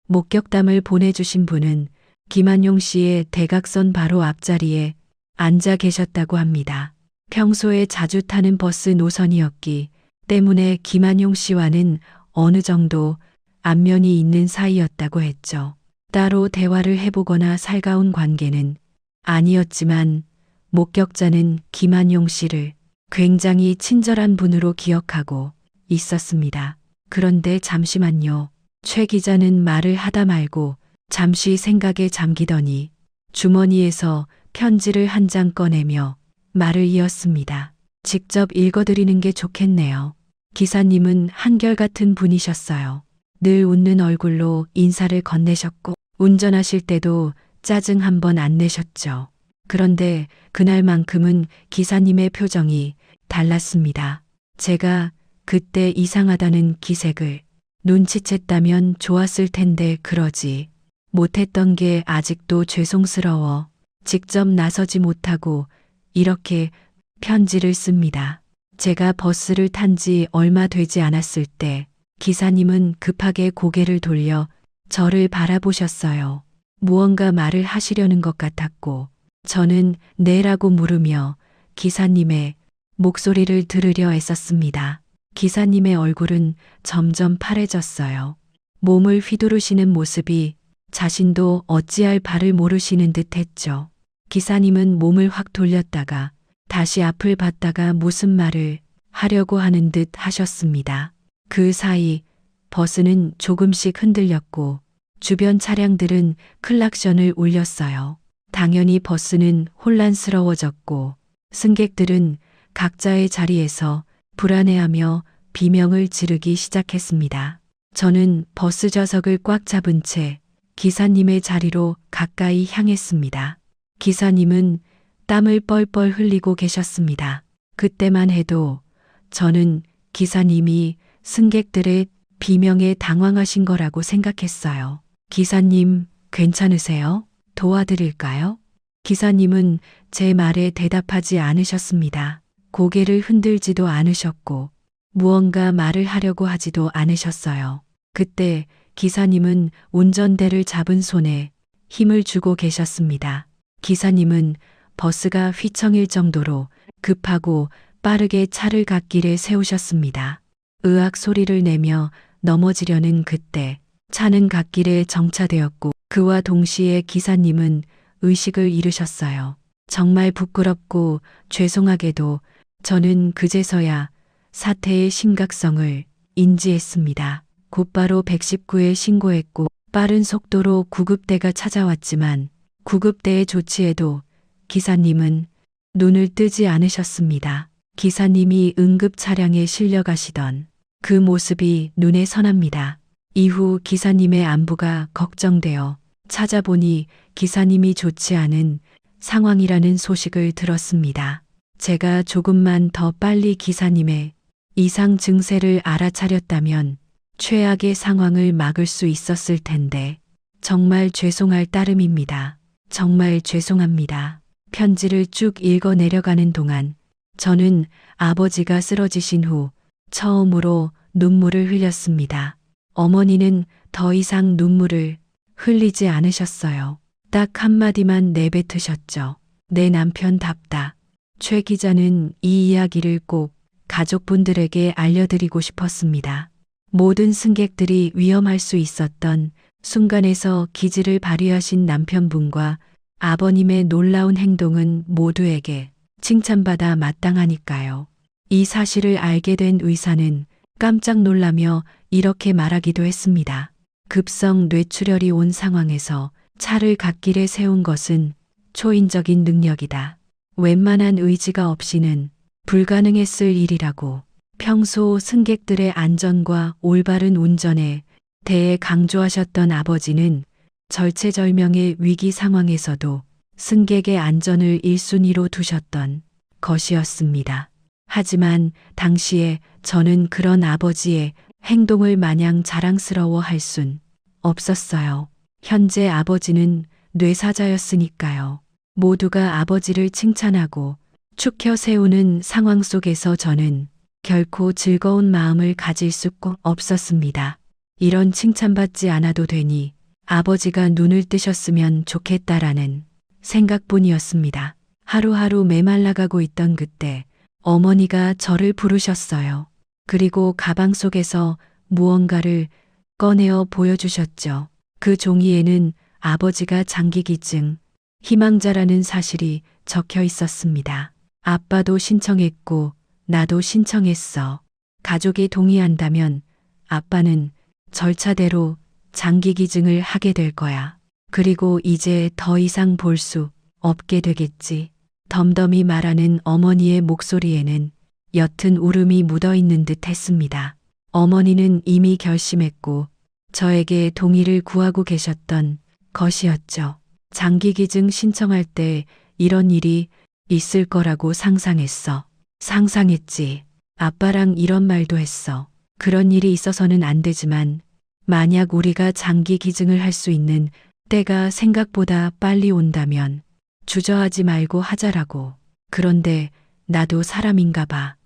목격담을 보내주신 분은 김한용 씨의 대각선 바로 앞자리에 앉아 계셨다고 합니다. 평소에 자주 타는 버스 노선이었기 때문에 김한용 씨와는 어느 정도 안면이 있는 사이였다고 했죠. 따로 대화를 해보거나 살가운 관계는 아니었지만 목격자는 김한용 씨를 굉장히 친절한 분으로 기억하고 있었습니다. 그런데 잠시만요. 최 기자는 말을 하다 말고 잠시 생각에 잠기더니 주머니에서 편지를 한 장 꺼내며 말을 이었습니다. 직접 읽어드리는 게 좋겠네요. 기사님은 한결같은 분이셨어요. 늘 웃는 얼굴로 인사를 건네셨고 운전하실 때도 짜증 한 번 안 내셨죠. 그런데 그날만큼은 기사님의 표정이 달랐습니다. 제가 그때 이상하다는 기색을 눈치챘다면 좋았을 텐데 그러지 못했던 게 아직도 죄송스러워 직접 나서지 못하고 이렇게 편지를 씁니다. 제가 버스를 탄 지 얼마 되지 않았을 때 기사님은 급하게 고개를 돌려 저를 바라보셨어요. 무언가 말을 하시려는 것 같았고 저는 네라고 물으며 기사님의 목소리를 들으려 애썼습니다. 기사님의 얼굴은 점점 파래졌어요. 몸을 휘두르시는 모습이 자신도 어찌할 바를 모르시는 듯 했죠. 기사님은 몸을 확 돌렸다가 다시 앞을 봤다가 무슨 말을 하려고 하는 듯 하셨습니다. 그 사이 버스는 조금씩 흔들렸고 주변 차량들은 클락션을 울렸어요. 당연히 버스는 혼란스러워졌고 승객들은 각자의 자리에서 불안해하며 비명을 지르기 시작했습니다. 저는 버스 좌석을 꽉 잡은 채 기사님의 자리로 가까이 향했습니다. 기사님은 땀을 뻘뻘 흘리고 계셨습니다. 그때만 해도 저는 기사님이 승객들의 비명에 당황하신 거라고 생각했어요. 기사님, 괜찮으세요? 도와드릴까요? 기사님은 제 말에 대답하지 않으셨습니다. 고개를 흔들지도 않으셨고 무언가 말을 하려고 하지도 않으셨어요. 그때 기사님은 운전대를 잡은 손에 힘을 주고 계셨습니다. 기사님은 버스가 휘청일 정도로 급하고 빠르게 차를 갓길에 세우셨습니다. 으악 소리를 내며 넘어지려는 그때 차는 갓길에 정차되었고 그와 동시에 기사님은 의식을 잃으셨어요. 정말 부끄럽고 죄송하게도 저는 그제서야 사태의 심각성을 인지했습니다. 곧바로 119에 신고했고 빠른 속도로 구급대가 찾아왔지만 구급대의 조치에도 기사님은 눈을 뜨지 않으셨습니다. 기사님이 응급 차량에 실려 가시던 그 모습이 눈에 선합니다. 이후 기사님의 안부가 걱정되어 찾아보니 기사님이 좋지 않은 상황이라는 소식을 들었습니다. 제가 조금만 더 빨리 기사님의 이상 증세를 알아차렸다면 최악의 상황을 막을 수 있었을 텐데 정말 죄송할 따름입니다. 정말 죄송합니다. 편지를 쭉 읽어 내려가는 동안 저는 아버지가 쓰러지신 후 처음으로 눈물을 흘렸습니다. 어머니는 더 이상 눈물을 흘리지 않으셨어요. 딱 한마디만 내뱉으셨죠. 내 남편답다. 최 기자는 이 이야기를 꼭 가족분들에게 알려드리고 싶었습니다. 모든 승객들이 위험할 수 있었던 순간에서 기지를 발휘하신 남편분과 아버님의 놀라운 행동은 모두에게 칭찬받아 마땅하니까요. 이 사실을 알게 된 의사는 깜짝 놀라며 이렇게 말하기도 했습니다. 급성 뇌출혈이 온 상황에서 차를 갓길에 세운 것은 초인적인 능력이다. 웬만한 의지가 없이는 불가능했을 일이라고. 평소 승객들의 안전과 올바른 운전에 대해 강조하셨던 아버지는 절체절명의 위기 상황에서도 승객의 안전을 1순위로 두셨던 것이었습니다. 하지만 당시에 저는 그런 아버지의 행동을 마냥 자랑스러워 할 순 없었어요. 현재 아버지는 뇌사자였으니까요. 모두가 아버지를 칭찬하고 축혀 세우는 상황 속에서 저는 결코 즐거운 마음을 가질 수 꼭 없었습니다. 이런 칭찬받지 않아도 되니 아버지가 눈을 뜨셨으면 좋겠다라는 생각뿐이었습니다. 하루하루 메말라가고 있던 그때 어머니가 저를 부르셨어요. 그리고 가방 속에서 무언가를 꺼내어 보여주셨죠. 그 종이에는 아버지가 장기기증 희망자라는 사실이 적혀 있었습니다. 아빠도 신청했고 나도 신청했어. 가족이 동의한다면 아빠는 절차대로 장기기증을 하게 될 거야. 그리고 이제 더 이상 볼 수 없게 되겠지. 덤덤히 말하는 어머니의 목소리에는 옅은 울음이 묻어있는 듯 했습니다. 어머니는 이미 결심했고 저에게 동의를 구하고 계셨던 것이었죠. 장기기증 신청할 때 이런 일이 있을 거라고 상상했어. 상상했지. 아빠랑 이런 말도 했어. 그런 일이 있어서는 안 되지만 만약 우리가 장기기증을 할 수 있는 때가 생각보다 빨리 온다면 주저하지 말고 하자라고. 그런데 나도 사람인가 봐.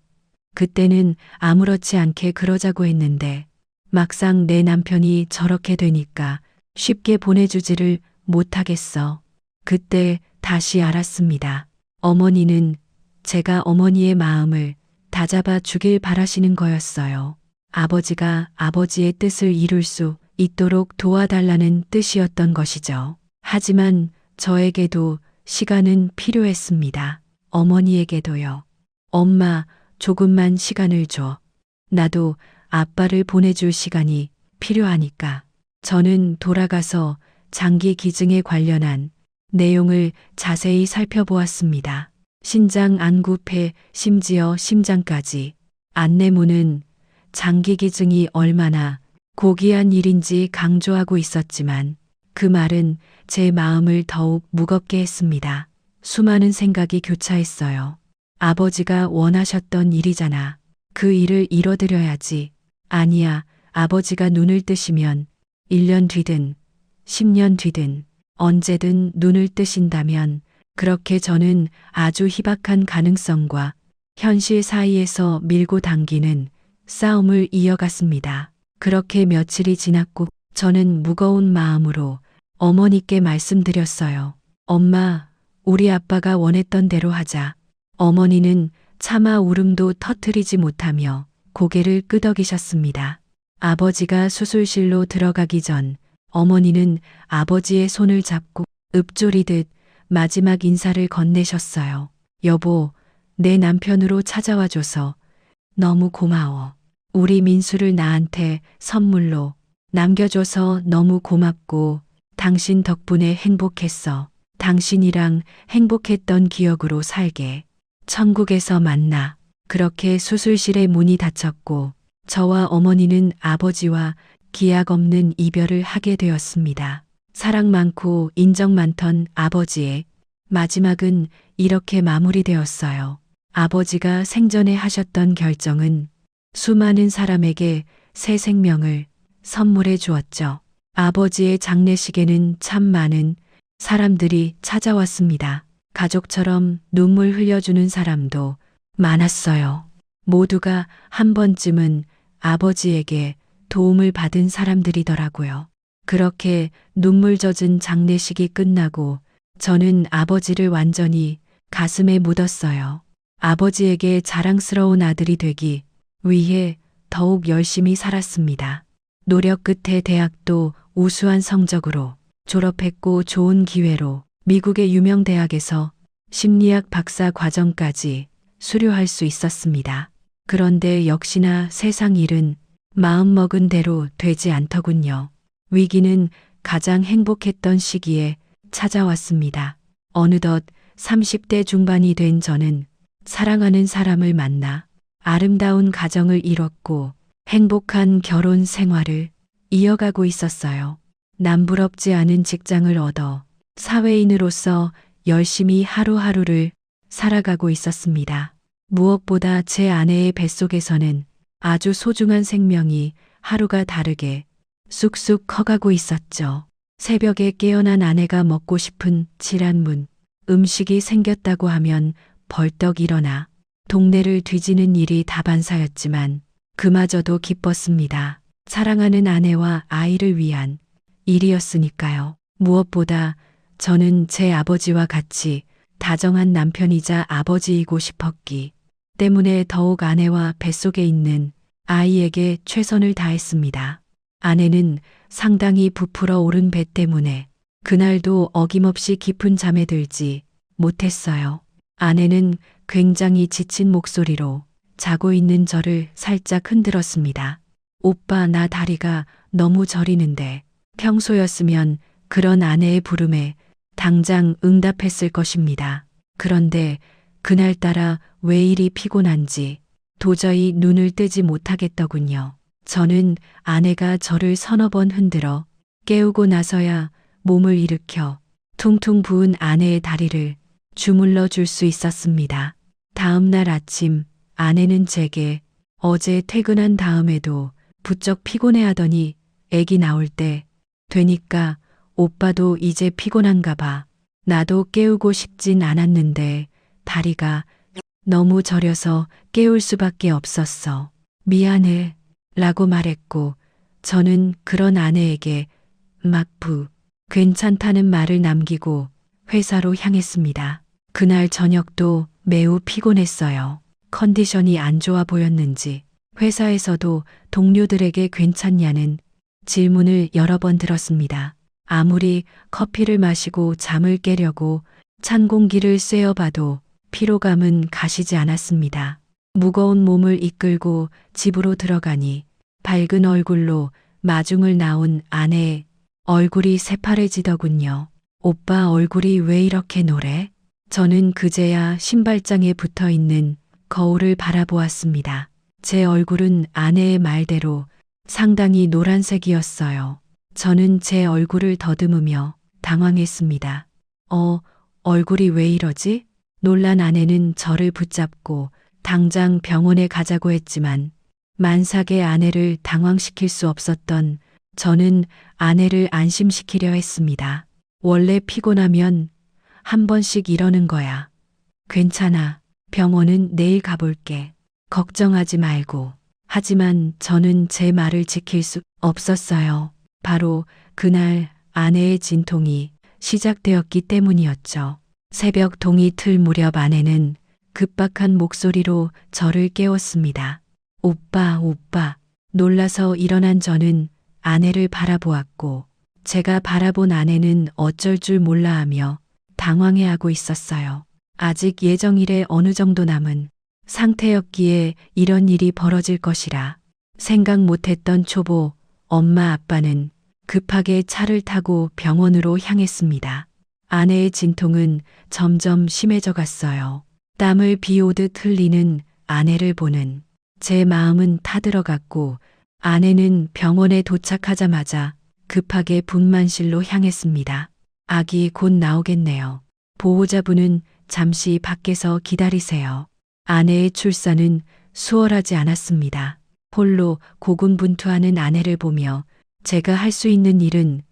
그때는 아무렇지 않게 그러자고 했는데 막상 내 남편이 저렇게 되니까 쉽게 보내주지를 못하겠어. 그때 다시 알았습니다. 어머니는 제가 어머니의 마음을 다잡아 주길 바라시는 거였어요. 아버지가 아버지의 뜻을 이룰 수 있도록 도와달라는 뜻이었던 것이죠. 하지만 저에게도 시간은 필요했습니다. 어머니에게도요. 엄마, 조금만 시간을 줘. 나도 아빠를 보내줄 시간이 필요하니까. 저는 돌아가서 장기 기증에 관련한 내용을 자세히 살펴보았습니다. 신장 안구폐, 심지어 심장까지. 안내문은 장기 기증이 얼마나 고귀한 일인지 강조하고 있었지만 그 말은 제 마음을 더욱 무겁게 했습니다. 수많은 생각이 교차했어요. 아버지가 원하셨던 일이잖아. 그 일을 이뤄드려야지. 아니야, 아버지가 눈을 뜨시면 1년 뒤든 10년 뒤든 언제든 눈을 뜨신다면 그렇게 저는 아주 희박한 가능성과 현실 사이에서 밀고 당기는 싸움을 이어갔습니다. 그렇게 며칠이 지났고 저는 무거운 마음으로 어머니께 말씀드렸어요. 엄마, 우리 아빠가 원했던 대로 하자. 어머니는 차마 울음도 터뜨리지 못하며 고개를 끄덕이셨습니다. 아버지가 수술실로 들어가기 전 어머니는 아버지의 손을 잡고 읊조리듯 마지막 인사를 건네셨어요. 여보, 내 남편으로 찾아와줘서 너무 고마워. 우리 민수를 나한테 선물로 남겨줘서 너무 고맙고 당신 덕분에 행복했어. 당신이랑 행복했던 기억으로 살게. 천국에서 만나. 그렇게 수술실의 문이 닫혔고 저와 어머니는 아버지와 기약 없는 이별을 하게 되었습니다. 사랑 많고 인정 많던 아버지의 마지막은 이렇게 마무리되었어요. 아버지가 생전에 하셨던 결정은 수많은 사람에게 새 생명을 선물해 주었죠. 아버지의 장례식에는 참 많은 사람들이 찾아왔습니다. 가족처럼 눈물 흘려주는 사람도 많았어요. 모두가 한 번쯤은 아버지에게 도움을 받은 사람들이더라고요. 그렇게 눈물 젖은 장례식이 끝나고 저는 아버지를 완전히 가슴에 묻었어요. 아버지에게 자랑스러운 아들이 되기 위해 더욱 열심히 살았습니다. 노력 끝에 대학도 우수한 성적으로 졸업했고 좋은 기회로 미국의 유명 대학에서 심리학 박사 과정까지 수료할 수 있었습니다. 그런데 역시나 세상 일은 마음먹은 대로 되지 않더군요. 위기는 가장 행복했던 시기에 찾아왔습니다. 어느덧 30대 중반이 된 저는 사랑하는 사람을 만나 아름다운 가정을 이뤘고 행복한 결혼 생활을 이어가고 있었어요. 남부럽지 않은 직장을 얻어 사회인으로서 열심히 하루하루를 살아가고 있었습니다. 무엇보다 제 아내의 뱃속에서는 아주 소중한 생명이 하루가 다르게 쑥쑥 커가고 있었죠. 새벽에 깨어난 아내가 먹고 싶은 질환문 음식이 생겼다고 하면 벌떡 일어나 동네를 뒤지는 일이 다반사였지만 그마저도 기뻤습니다. 사랑하는 아내와 아이를 위한 일이었으니까요. 무엇보다 저는 제 아버지와 같이 다정한 남편이자 아버지이고 싶었기 때문에 더욱 아내와 뱃속에 있는 아이에게 최선을 다했습니다. 아내는 상당히 부풀어 오른 배 때문에 그날도 어김없이 깊은 잠에 들지 못했어요. 아내는 굉장히 지친 목소리로 자고 있는 저를 살짝 흔들었습니다. 오빠, 나 다리가 너무 저리는데. 평소였으면 그런 아내의 부름에 당장 응답했을 것입니다. 그런데 그날따라 왜 이리 피곤한지 도저히 눈을 떼지 못하겠더군요. 저는 아내가 저를 서너 번 흔들어 깨우고 나서야 몸을 일으켜 퉁퉁 부은 아내의 다리를 주물러 줄 수 있었습니다. 다음 날 아침 아내는 제게 어제 퇴근한 다음에도 부쩍 피곤해하더니 애기 나올 때 되니까 오빠도 이제 피곤한가 봐. 나도 깨우고 싶진 않았는데 다리가 너무 저려서 깨울 수밖에 없었어. 미안해 라고 말했고 저는 그런 아내에게 막부 괜찮다는 말을 남기고 회사로 향했습니다. 그날 저녁도 매우 피곤했어요. 컨디션이 안 좋아 보였는지 회사에서도 동료들에게 괜찮냐는 질문을 여러 번 들었습니다. 아무리 커피를 마시고 잠을 깨려고 찬 공기를 쐬어봐도 피로감은 가시지 않았습니다. 무거운 몸을 이끌고 집으로 들어가니 밝은 얼굴로 마중을 나온 아내의 얼굴이 새파래지더군요. 오빠 얼굴이 왜 이렇게 노래? 저는 그제야 신발장에 붙어 있는 거울을 바라보았습니다. 제 얼굴은 아내의 말대로 상당히 노란색이었어요. 저는 제 얼굴을 더듬으며 당황했습니다. 얼굴이 왜 이러지? 놀란 아내는 저를 붙잡고 당장 병원에 가자고 했지만 만삭의 아내를 당황시킬 수 없었던 저는 아내를 안심시키려 했습니다. 원래 피곤하면 한 번씩 이러는 거야. 괜찮아. 병원은 내일 가볼게. 걱정하지 말고. 하지만 저는 제 말을 지킬 수 없었어요. 바로 그날 아내의 진통이 시작되었기 때문이었죠. 새벽 동이 틀 무렵 아내는 급박한 목소리로 저를 깨웠습니다. 오빠, 오빠. 놀라서 일어난 저는 아내를 바라보았고 제가 바라본 아내는 어쩔 줄 몰라 하며 당황해하고 있었어요. 아직 예정일에 어느 정도 남은 상태였기에 이런 일이 벌어질 것이라 생각 못했던 초보 엄마 아빠는 급하게 차를 타고 병원으로 향했습니다. 아내의 진통은 점점 심해져 갔어요. 땀을 비오듯 흘리는 아내를 보는 제 마음은 타들어갔고 아내는 병원에 도착하자마자 급하게 분만실로 향했습니다. 아기 곧 나오겠네요. 보호자분은 잠시 밖에서 기다리세요. 아내의 출산은 수월하지 않았습니다. 홀로 고군분투하는 아내를 보며 제가 할 수 있는 일은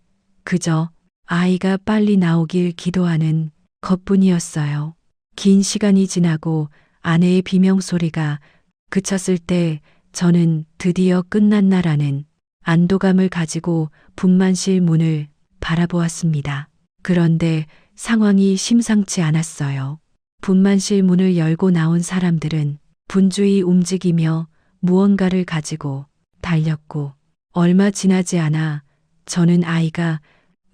그저 아이가 빨리 나오길 기도하는 것뿐이었어요. 긴 시간이 지나고 아내의 비명소리가 그쳤을 때 저는 드디어 끝났나라는 안도감을 가지고 분만실 문을 바라보았습니다. 그런데 상황이 심상치 않았어요. 분만실 문을 열고 나온 사람들은 분주히 움직이며 무언가를 가지고 달렸고 얼마 지나지 않아 저는 아이가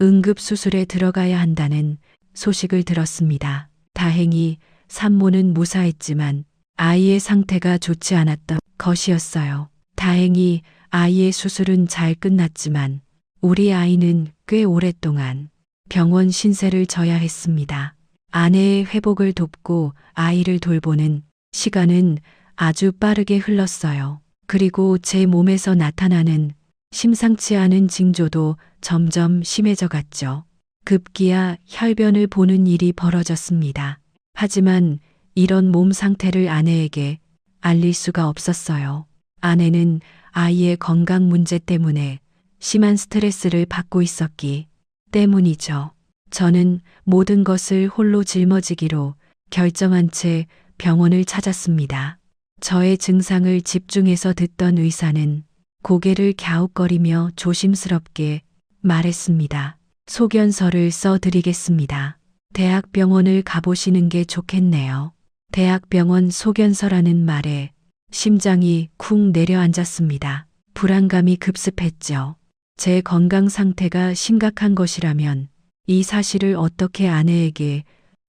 응급수술에 들어가야 한다는 소식을 들었습니다. 다행히 산모는 무사했지만 아이의 상태가 좋지 않았던 것이었어요. 다행히 아이의 수술은 잘 끝났지만 우리 아이는 꽤 오랫동안 병원 신세를 져야 했습니다. 아내의 회복을 돕고 아이를 돌보는 시간은 아주 빠르게 흘렀어요. 그리고 제 몸에서 나타나는 심상치 않은 징조도 점점 심해져 갔죠. 급기야 혈변을 보는 일이 벌어졌습니다. 하지만 이런 몸 상태를 아내에게 알릴 수가 없었어요. 아내는 아이의 건강 문제 때문에 심한 스트레스를 받고 있었기 때문이죠. 저는 모든 것을 홀로 짊어지기로 결정한 채 병원을 찾았습니다. 저의 증상을 집중해서 듣던 의사는 고개를 갸웃거리며 조심스럽게 말했습니다. 소견서를 써드리겠습니다. 대학병원을 가보시는 게 좋겠네요. 대학병원 소견서라는 말에 심장이 쿵 내려앉았습니다. 불안감이 급습했죠. 제 건강 상태가 심각한 것이라면 이 사실을 어떻게 아내에게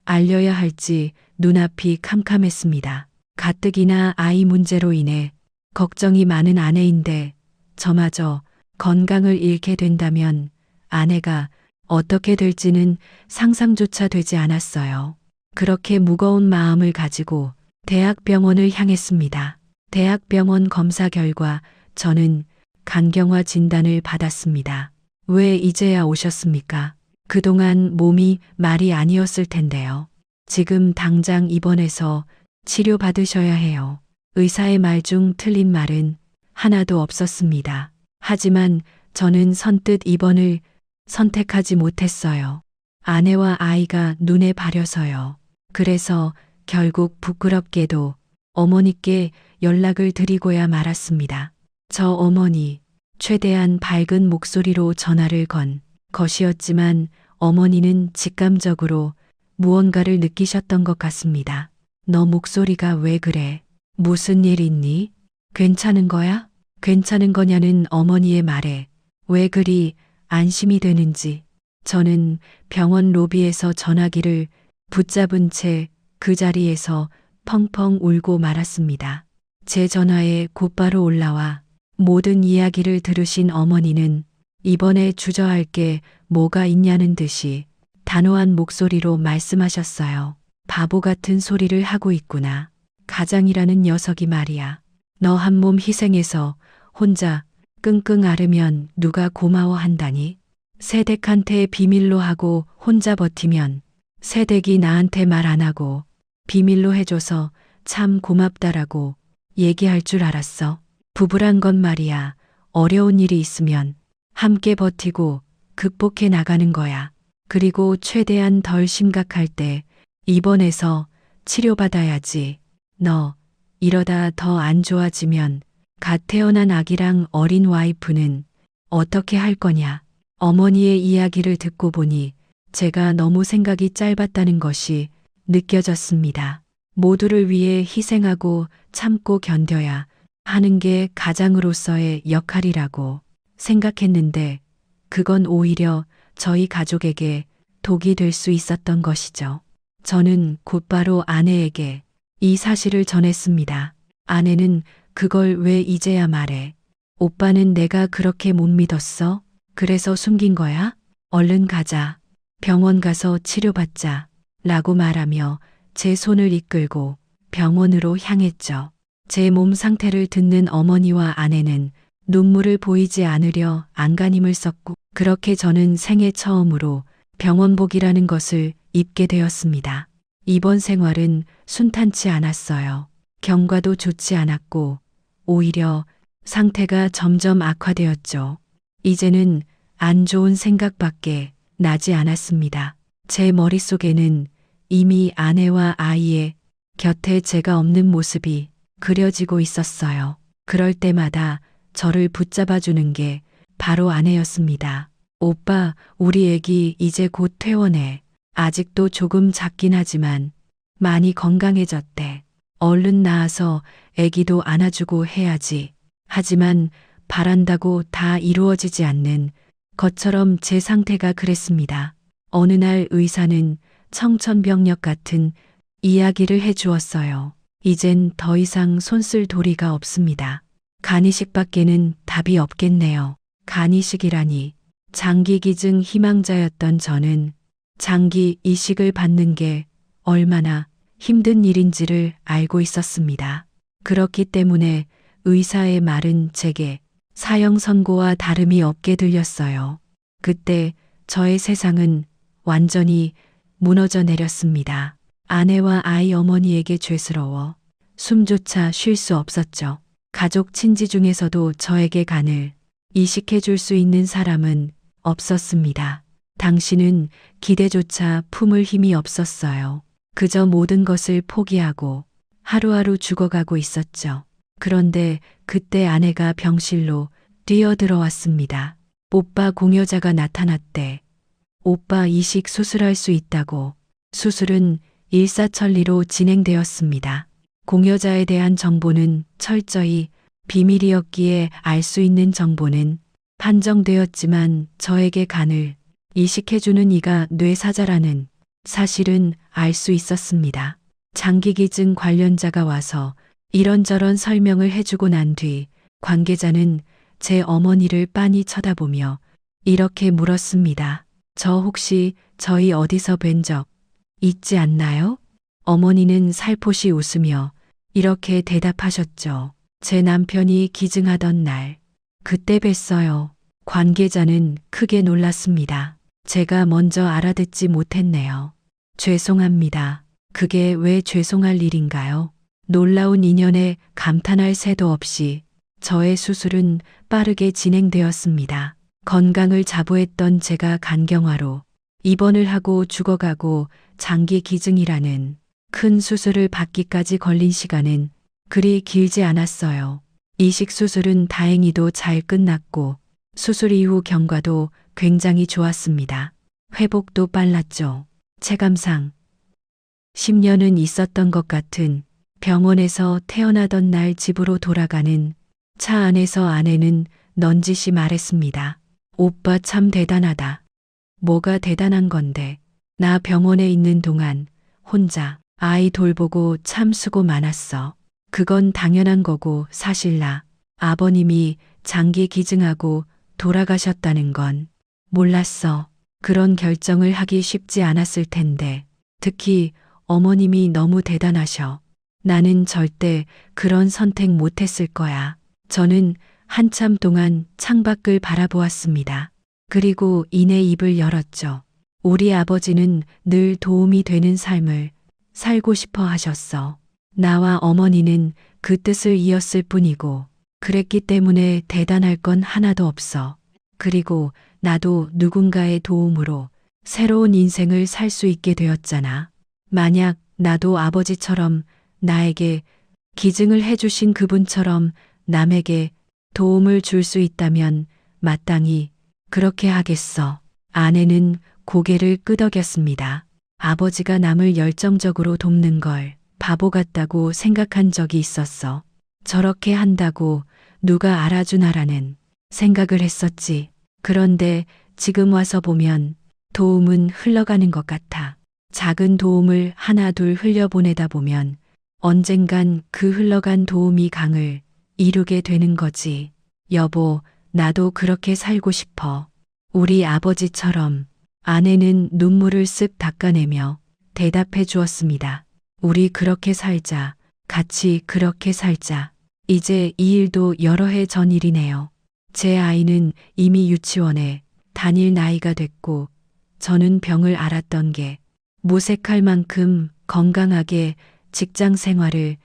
알려야 할지 눈앞이 캄캄했습니다. 가뜩이나 아이 문제로 인해 걱정이 많은 아내인데 저마저 건강을 잃게 된다면 아내가 어떻게 될지는 상상조차 되지 않았어요. 그렇게 무거운 마음을 가지고 대학병원을 향했습니다. 대학병원 검사 결과 저는 간경화 진단을 받았습니다. 왜 이제야 오셨습니까? 그동안 몸이 말이 아니었을 텐데요. 지금 당장 입원해서 치료받으셔야 해요. 의사의 말 중 틀린 말은 하나도 없었습니다. 하지만 저는 선뜻 입원을 선택하지 못했어요. 아내와 아이가 눈에 바려서요. 그래서 결국 부끄럽게도 어머니께 연락을 드리고야 말았습니다. 저 어머니, 최대한 밝은 목소리로 전화를 건 것이었지만 어머니는 직감적으로 무언가를 느끼셨던 것 같습니다. 너 목소리가 왜 그래? 무슨 일 있니? 괜찮은 거야? 괜찮은 거냐는 어머니의 말에 왜 그리 안심이 되는지 저는 병원 로비에서 전화기를 붙잡은 채 그 자리에서 펑펑 울고 말았습니다. 제 전화에 곧바로 올라와 모든 이야기를 들으신 어머니는 이번에 주저할 게 뭐가 있냐는 듯이 단호한 목소리로 말씀하셨어요. 바보 같은 소리를 하고 있구나. 가장이라는 녀석이 말이야. 너 한 몸 희생해서 혼자 끙끙 앓으면 누가 고마워한다니? 새댁한테 비밀로 하고 혼자 버티면 새댁이 나한테 말 안 하고 비밀로 해줘서 참 고맙다라고 얘기할 줄 알았어. 부부란 건 말이야. 어려운 일이 있으면 함께 버티고 극복해 나가는 거야. 그리고 최대한 덜 심각할 때 입원해서 치료받아야지. 너 이러다 더 안 좋아지면 갓 태어난 아기랑 어린 와이프는 어떻게 할 거냐. 어머니의 이야기를 듣고 보니 제가 너무 생각이 짧았다는 것이 느껴졌습니다. 모두를 위해 희생하고 참고 견뎌야 하는 게 가장으로서의 역할이라고 생각했는데 그건 오히려 저희 가족에게 독이 될 수 있었던 것이죠. 저는 곧바로 아내에게 이 사실을 전했습니다. 아내는 그걸 왜 이제야 말해? 오빠는 내가 그렇게 못 믿었어? 그래서 숨긴 거야? 얼른 가자. 병원 가서 치료받자. 라고 말하며 제 손을 이끌고 병원으로 향했죠. 제 몸 상태를 듣는 어머니와 아내는 눈물을 보이지 않으려 안간힘을 썼고, 그렇게 저는 생애 처음으로 병원복이라는 것을 입게 되었습니다. 입원 생활은 순탄치 않았어요. 경과도 좋지 않았고 오히려 상태가 점점 악화되었죠. 이제는 안 좋은 생각밖에 나지 않았습니다. 제 머릿속에는 이미 아내와 아이의 곁에 제가 없는 모습이 그려지고 있었어요. 그럴 때마다 저를 붙잡아주는 게 바로 아내였습니다. 오빠, 우리 애기 이제 곧 퇴원해. 아직도 조금 작긴 하지만 많이 건강해졌대. 얼른 나아서 애기도 안아주고 해야지. 하지만 바란다고 다 이루어지지 않는 것처럼 제 상태가 그랬습니다. 어느 날 의사는 청천벽력 같은 이야기를 해주었어요. 이젠 더 이상 손쓸 도리가 없습니다. 간이식밖에는 답이 없겠네요. 간이식이라니. 장기기증 희망자였던 저는 장기 이식을 받는 게 얼마나 힘든 일인지를 알고 있었습니다. 그렇기 때문에 의사의 말은 제게 사형 선고와 다름이 없게 들렸어요. 그때 저의 세상은 완전히 무너져 내렸습니다. 아내와 아이 어머니에게 죄스러워 숨조차 쉴 수 없었죠. 가족 친지 중에서도 저에게 간을 이식해 줄 수 있는 사람은 없었습니다. 당신은 기대조차 품을 힘이 없었어요. 그저 모든 것을 포기하고 하루하루 죽어가고 있었죠. 그런데 그때 아내가 병실로 뛰어들어왔습니다. 오빠 공여자가 나타났대. 오빠 이식 수술할 수 있다고. 수술은 일사천리로 진행되었습니다. 공여자에 대한 정보는 철저히 비밀이었기에 알 수 있는 정보는 판정되었지만 저에게 간을 이식해주는 이가 뇌사자라는 사실은 알 수 있었습니다. 장기기증 관련자가 와서 이런저런 설명을 해주고 난 뒤 관계자는 제 어머니를 빤히 쳐다보며 이렇게 물었습니다. 저 혹시 저희 어디서 뵌 적 있지 않나요? 어머니는 살포시 웃으며 이렇게 대답하셨죠. 제 남편이 기증하던 날, 그때 뵀어요. 관계자는 크게 놀랐습니다. 제가 먼저 알아듣지 못했네요. 죄송합니다. 그게 왜 죄송할 일인가요? 놀라운 인연에 감탄할 새도 없이 저의 수술은 빠르게 진행되었습니다. 건강을 자부했던 제가 간경화로 입원을 하고 죽어가고 장기 기증이라는 큰 수술을 받기까지 걸린 시간은 그리 길지 않았어요. 이식 수술은 다행히도 잘 끝났고 수술 이후 경과도 굉장히 좋았습니다. 회복도 빨랐죠. 체감상 10년은 있었던 것 같은 병원에서 태어나던 날 집으로 돌아가는 차 안에서 아내는 넌지시 말했습니다. 오빠 참 대단하다. 뭐가 대단한 건데. 나 병원에 있는 동안 혼자 아이 돌보고 참 수고 많았어. 그건 당연한 거고 사실 나 아버님이 장기 기증하고 돌아가셨다는 건 몰랐어. 그런 결정을 하기 쉽지 않았을 텐데 특히 어머님이 너무 대단하셔. 나는 절대 그런 선택 못했을 거야. 저는 한참 동안 창밖을 바라보았습니다. 그리고 이내 입을 열었죠. 우리 아버지는 늘 도움이 되는 삶을 살고 싶어 하셨어. 나와 어머니는 그 뜻을 이었을 뿐이고 그랬기 때문에 대단할 건 하나도 없어. 그리고 나도 누군가의 도움으로 새로운 인생을 살 수 있게 되었잖아. 만약 나도 아버지처럼 나에게 기증을 해주신 그분처럼 남에게 도움을 줄 수 있다면 마땅히 그렇게 하겠어. 아내는 고개를 끄덕였습니다. 아버지가 남을 열정적으로 돕는 걸 바보 같다고 생각한 적이 있었어. 저렇게 한다고 누가 알아주나라는 생각을 했었지. 그런데 지금 와서 보면 도움은 흘러가는 것 같아. 작은 도움을 하나 둘 흘려보내다 보면 언젠간 그 흘러간 도움이 강을 이루게 되는 거지. 여보, 나도 그렇게 살고 싶어. 우리 아버지처럼. 아내는 눈물을 쓱 닦아내며 대답해 주었습니다. 우리 그렇게 살자. 같이 그렇게 살자. 이제 이 일도 여러 해 전 일이네요. 제 아이는 이미 유치원에 다닐 나이가 됐고 저는 병을 앓았던 게 모색할 만큼 건강하게 직장 생활을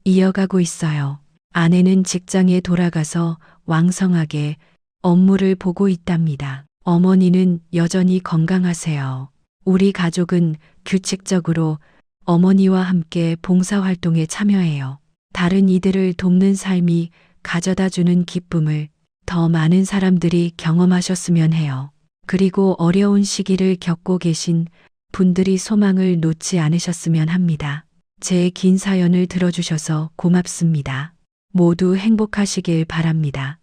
이어가고 있어요. 아내는 직장에 돌아가서 왕성하게 업무를 보고 있답니다. 어머니는 여전히 건강하세요. 우리 가족은 규칙적으로 어머니와 함께 봉사활동에 참여해요. 다른 이들을 돕는 삶이 가져다 주는 기쁨을 더 많은 사람들이 경험하셨으면 해요. 그리고 어려운 시기를 겪고 계신 분들이 소망을 놓지 않으셨으면 합니다. 제 긴 사연을 들어주셔서 고맙습니다. 모두 행복하시길 바랍니다.